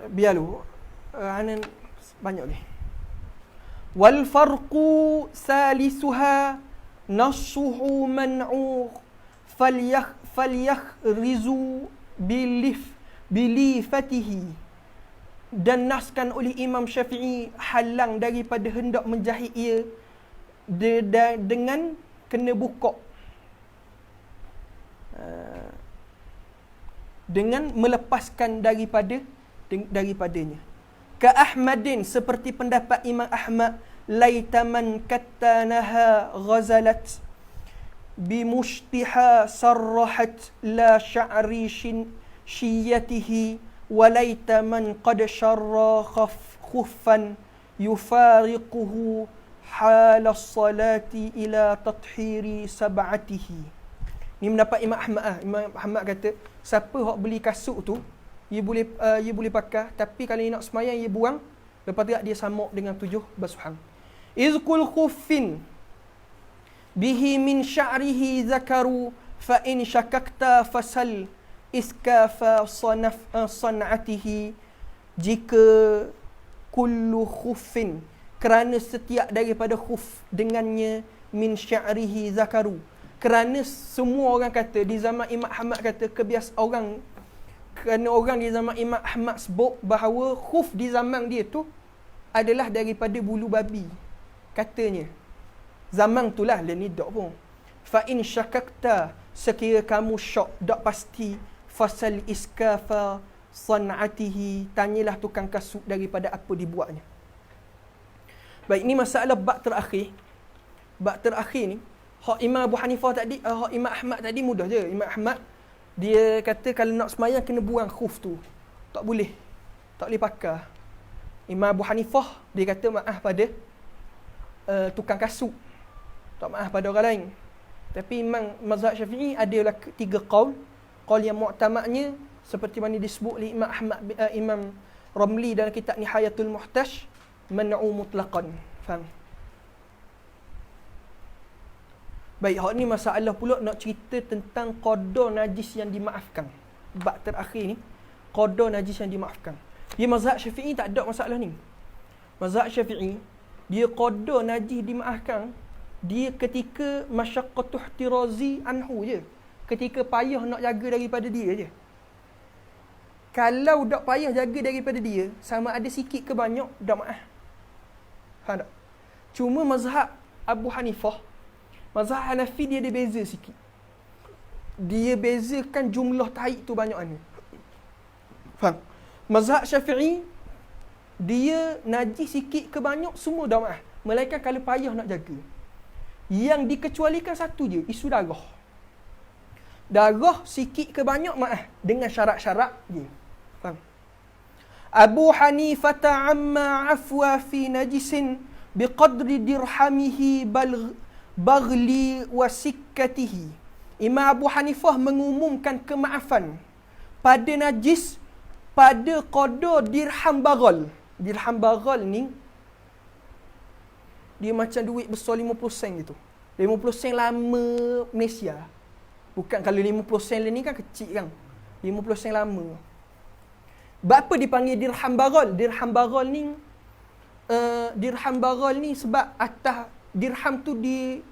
Biar lu anan banyak ni. Wal farqu salisuha nassuhu man'u falyahrizu bilifatihi. Dan naskan oleh Imam Syafi'i halang daripada hendak menjahit ia dengan kena bukok, dengan melepaskan daripadanya. Ka Ahmadin, seperti pendapat Imam Ahmad, laitaman kattanaha ghazalat bimushtiha sarrahat la sya'ri shiyatihi walaitaman qad syarra khuffan yufariquhu halas salati ila tathiri sab'atihi. Ni mendapat Imam Ahmad. Imam Ahmad kata siapa hok beli kasut tu ia boleh pakai, tapi kalau dia nak semayang ia buang, lepas tu dia samuk dengan 7 basuhan. Izkul khuffin bihi min sya'rihi zakaru fa in syakakta fasal iskafa san'atihi. Jika kullu khuffin, kerana setiap daripada khuf dengannya, min sya'rihi zakaru, kerana semua orang kata di zaman Imam Ahmad kata kerana orang di zaman Imam Ahmad sebut bahawa khuf di zaman dia tu adalah daripada bulu babi. Katanya zaman itulah dan ni dak pun. Fa in syakakta, sekira kamu syok dak pasti, fasal iskafa san'atihi, tanyalah tukang kasut daripada apa dibuatnya. Baik, ni masalah bab terakhir. Bab terakhir ni hak Imam Abu Hanifah tadi, hak Imam Ahmad tadi mudah je. Imam Ahmad dia kata kalau nak semayang kena buang khuf tu. Tak boleh pakai. Imam Abu Hanifah dia kata maaf pada tukang kasut, tak maaf pada orang lain. Tapi Imam mazhab Syafi'i ada 3 qaul. Qaul yang mu'tamadnya seperti mana disebut oleh Imam Ahmad Imam Ramli dalam kitab Nihayatul Muhtash, man'u mutlaqan. Faham? Baik, hak ni masalah pula nak cerita tentang qada najis yang dimaafkan. Bab terakhir ni, qada najis yang dimaafkan. Dia mazhab Syafi'i tak ada masalah ni. Mazhab Syafi'i, dia qada najis dimaafkan, dia ketika masyaqqatu ihtirazi anhu je. Ketika payah nak jaga daripada dia je. Kalau tak payah jaga daripada dia, sama ada sikit ke banyak, dah maaf. Faham tak? Cuma mazhab Abu Hanifah, mazhab Hanafi dia ada beza sikit. Dia bezakan jumlah tahi tu banyak mana. Faham? Mazhab Syafi'i, dia najis sikit ke banyak, semua dah maaf. Melainkan kalau payah nak jaga. Yang dikecualikan satu je, isu darah. Darah sikit ke banyak maaf, dengan syarat-syarat dia. Faham? Abu Hanifah ta'amma afwa fi najisin biqadri dirhamihi baghli wa sikkatihi. Imam Abu Hanifah mengumumkan kemaafan pada najis pada qada dirham baghal. Dirham baghal ni dia macam duit besar 50 sen gitu. 50 sen lama Malaysia. Bukan kalau 50 sen ni kan kecil kan. 50 sen lama. Apa dipanggil dirham baghal? Dirham baghal ni sebab atas dirham tu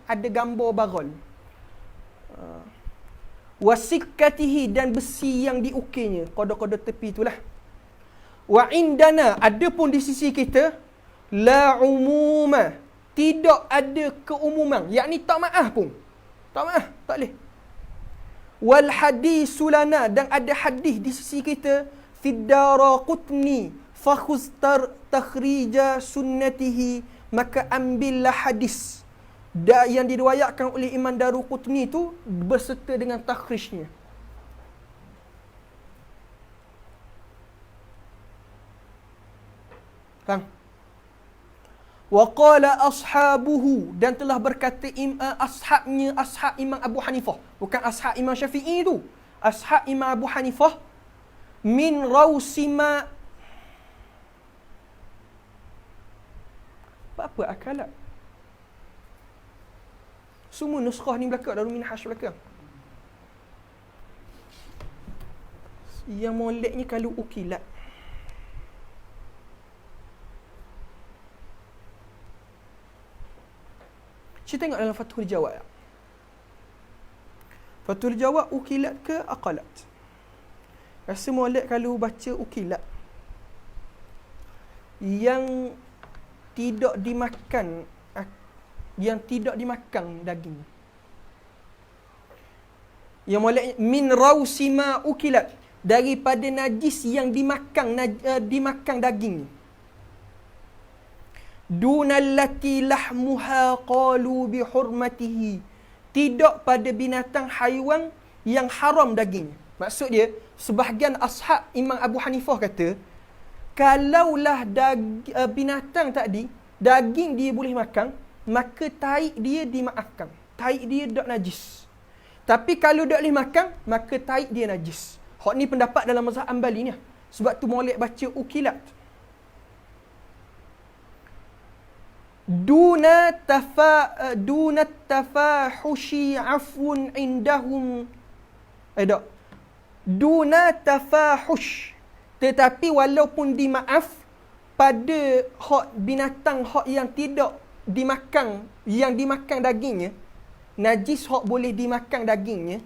ada gambar baghal. Wasikkatihi dan besi yang diukirnya, qada-qada tepi itulah. Wa indana, adapun di sisi kita, la umuma, tidak ada keumuman, yakni tak maaf pun. Tak maaf, tak boleh. Wal hadisu lana, dan ada hadis di sisi kita, fid Daraqutni fakhuz takhrija sunnatihi, maka ambillah hadis yang diriwayatkan oleh Imam Daraqutni tu berserta dengan takhrijnya. Faham? Wa qala ashabuhu, dan telah berkata ashab Imam Abu Hanifah, bukan ashab Imam Syafi'i tu, ashab Imam Abu Hanifah, min rausima, apa akalat. Semua nuskhah ni belakang, Darul Minhaj belakang. Yang moleknya kalau ukilat. Kita tengok dalam Fathul Jawad. Fathul Jawad ukilat ke aqalat? Rasa molek kalau baca ukilat. Yang tidak dimakan daging. Yang molek min rausima ukilat, daripada najis yang dimakan daging. Dunallati lahmuha qalu bihurmatihi, tidak pada binatang haiwan yang haram daging. Maksud dia, sebahagian ashab Imam Abu Hanifah kata, kalaulah binatang tadi daging dia boleh makan, maka tahi dia dimaafkan. Tahi dia tak najis. Tapi kalau tak boleh makan, maka tahi dia najis. Hak ni pendapat dalam mazhab Hanbali ni. Sebab tu molek baca ukilat. Duna tafahushi afun indahum. Duna tafahush. Tetapi walaupun dimaaf pada hak binatang hak yang tidak dimakan, yang dimakan dagingnya, najis hak boleh dimakan dagingnya,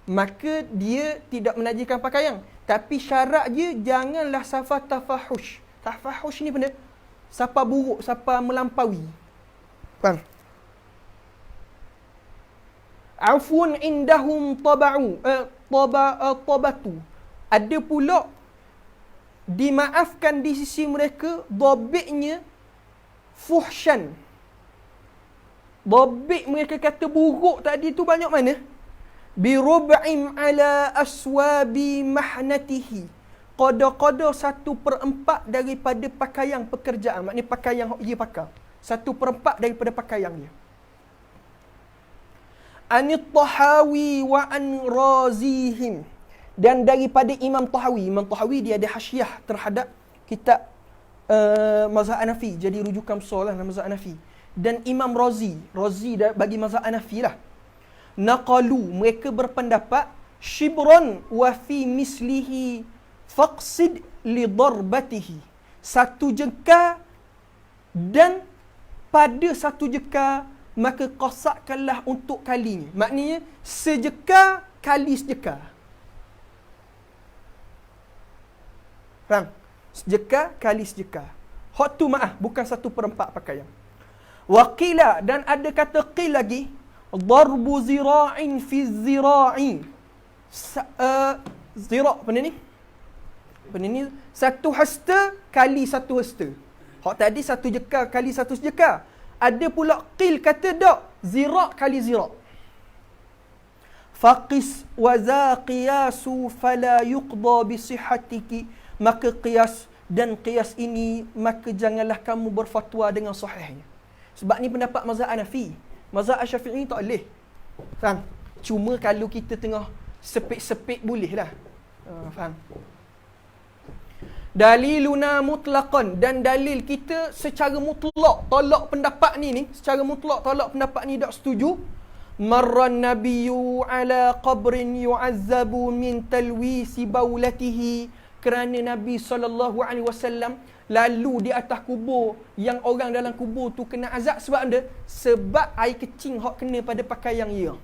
maka dia tidak menajiskan pakaian. Tapi syarat dia janganlah safa tafahush. Tafahush ni benda sapa buruk, sapa melampaui. Faham? Afun indahum tabatu. Ada pula dimaafkan di sisi mereka dhabitnya fuhsyan. Dhabit mereka kata buruk tadi tu banyak mana? Bi rub'im ala aswabi mahnatihi. Qada-qada 1/4 daripada pakaian pekerjaan. Maknanya pakaian yang dia pakai. 1/4 daripada pakaian dia. Anit Tahawi wa an Razihim. Dan daripada Imam Tahawi dia ada hasyiah terhadap kitab mazhab Hanafi, jadi rujukan besar lah mazhab Hanafi. Dan Imam Razi bagi mazhab Hanafi lah. Naqalu, mereka berpendapat shibran wa fi mislihi faqsid li darbatihi. Satu jengkal dan pada satu jengkal maka qasakkanlah untuk kalinya. Maknanya sejekal kali sejekal. Faham? Sejekal kali sejekal. Hak tu bukan 1/4 pakaian. Waqila, dan ada kata qil lagi, darbu zira'in fi zira'i. Zira' apa ni? Apa ni? Satu hasta kali satu hasta. Hak tadi satu jekal kali satu jekal. Ada pula qil kata dak, zira' kali zira'. Faqis wa za qiyasu fala yuqda bi sihhatiki. Maka qiyas, dan qiyas ini maka janganlah kamu berfatwa dengan sahihnya. Sebab ni pendapat mazhab Hanafi. Mazhab Syafi'i tak boleh. Faham? Cuma kalau kita tengah sepik-sepik boleh lah. Faham? Daliluna mutlaqan, dan dalil kita secara mutlak tolak pendapat ni secara mutlak tolak pendapat ni tak setuju. Marran nabiyyu ala qabrin yu'azzabu min talwisi baulatihi. Kerana Nabi SAW lalu di atas kubur yang orang dalam kubur tu kena azab sebab apa? Sebab air kecing hak kena pada pakaian dia.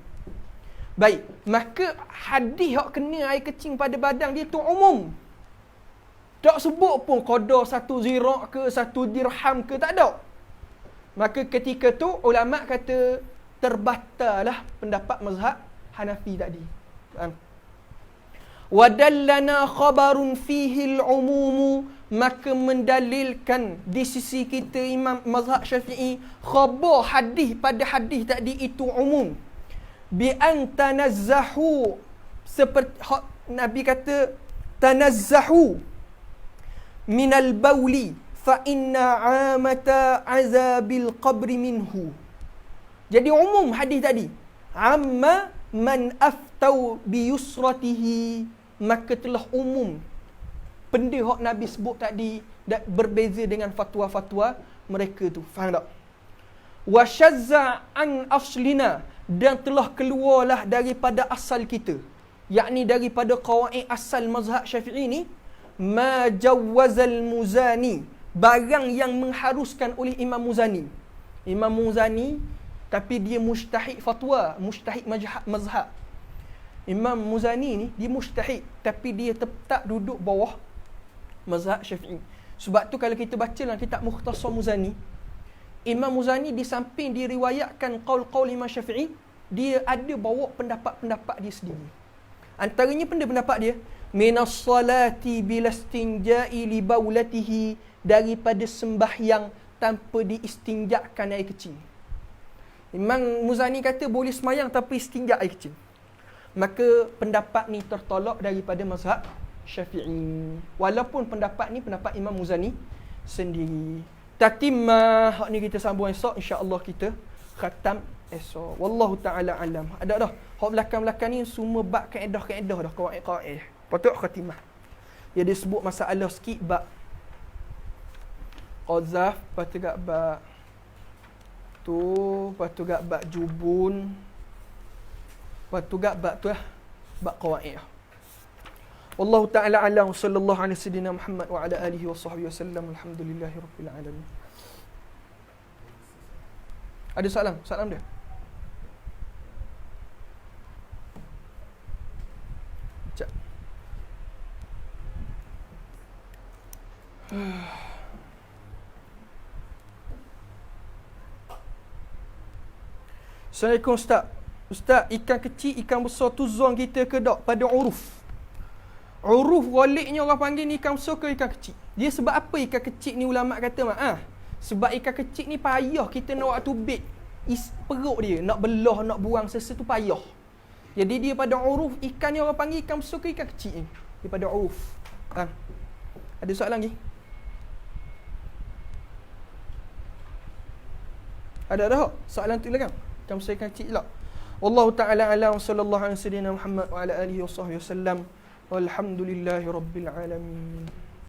Baik, maka hadis hak kena air kecing pada badan dia tu umum. Tak sebut pun qadar 1 zira' ke 1 dirham ke, tak ada. Maka ketika tu ulama kata terbatallah pendapat mazhab Hanafi tadi. Wadallana khabarun fihi al-umum, maka mendalilkan di sisi kita Imam mazhab Syafi'i khabar hadis pada hadis tadi itu umum. Bi an tanazzahu, seperti Nabi kata tanazzahu minal bauli fa inna amata azabil qabri minhu. Jadi umum hadis tadi. Amma man aftau bi yusratihi, maka telah umum benda hak Nabi sebut tadi berbeza dengan fatwa-fatwa mereka tu. Faham tak? Wa syazza an aslina, dan telah keluarlah daripada asal kita, yakni daripada qawaid asal mazhab Syafi'i ni, ma jawazal Muzani, barang yang mengharuskan oleh Imam Muzani. Imam Muzani tapi dia mujtahid fatwa, mujtahid mazhab. Imam Muzani ni dia mujtahid tapi dia tetap duduk bawah mazhab Syafi'i. Sebab tu kalau kita baca dalam kitab Mukhtasar Muzani, Imam Muzani di samping diriwayatkan qaul-qaul Imam Syafi'i, dia ada bawa pendapat-pendapat dia sendiri. Antaranya pendapat dia, minas salati bilastinja'i li baulatihi, daripada sembahyang tanpa diistinjakkan air kecil. Imam Muzani kata boleh semayang tanpa istinjak air kecil. Maka pendapat ni tertolak daripada mazhab Syafi'i. Walaupun pendapat ni pendapat Imam Muzani sendiri. Tatimah, hak ni kita sambung esok, insya-Allah kita khatam esok. Wallahu taala alam. Ada dah. Hak belakang-belakang ni semua bab kaedah-kaedah dah, qawaid-qawaid. Patut khatimah. Dia disebut masalah sikit bab qazaf, patut gak bab tu, patut gak bab jubun, patut gak bab tu lah, bab qawaid. Wallahu ta'ala a'lam. Sallallahu alaihi wasallam Muhammad wa ala alihi wa sahbihi wasallam. Alhamdulillahirabbil alamin. Ada soalan? Soalan dia? Cak. Assalamualaikum Ustaz. Ustaz, ikan kecil, ikan besar tu zon kita ke tak pada uruf? Uruf ghaliknya orang panggil ni ikan besar ke ikan kecil? Dia sebab apa ikan kecil ni ulama kata sebab ikan kecil ni payah kita nak waktu bait perut dia, nak belah, nak buang sesa tu payah. Jadi dia pada uruf ikan ni orang panggil ikan besar ke ikan kecil ni? Dia pada uruf. Ada soalan lagi? Ada soalan tu lagi? Ikan besar ikan kecil lah. Wallahu ta'ala a'lam, sallallahu alaihi wasallam Muhammad wa ala alihi wa sahbihi wasallam. Walhamdulillahi rabbil alamin.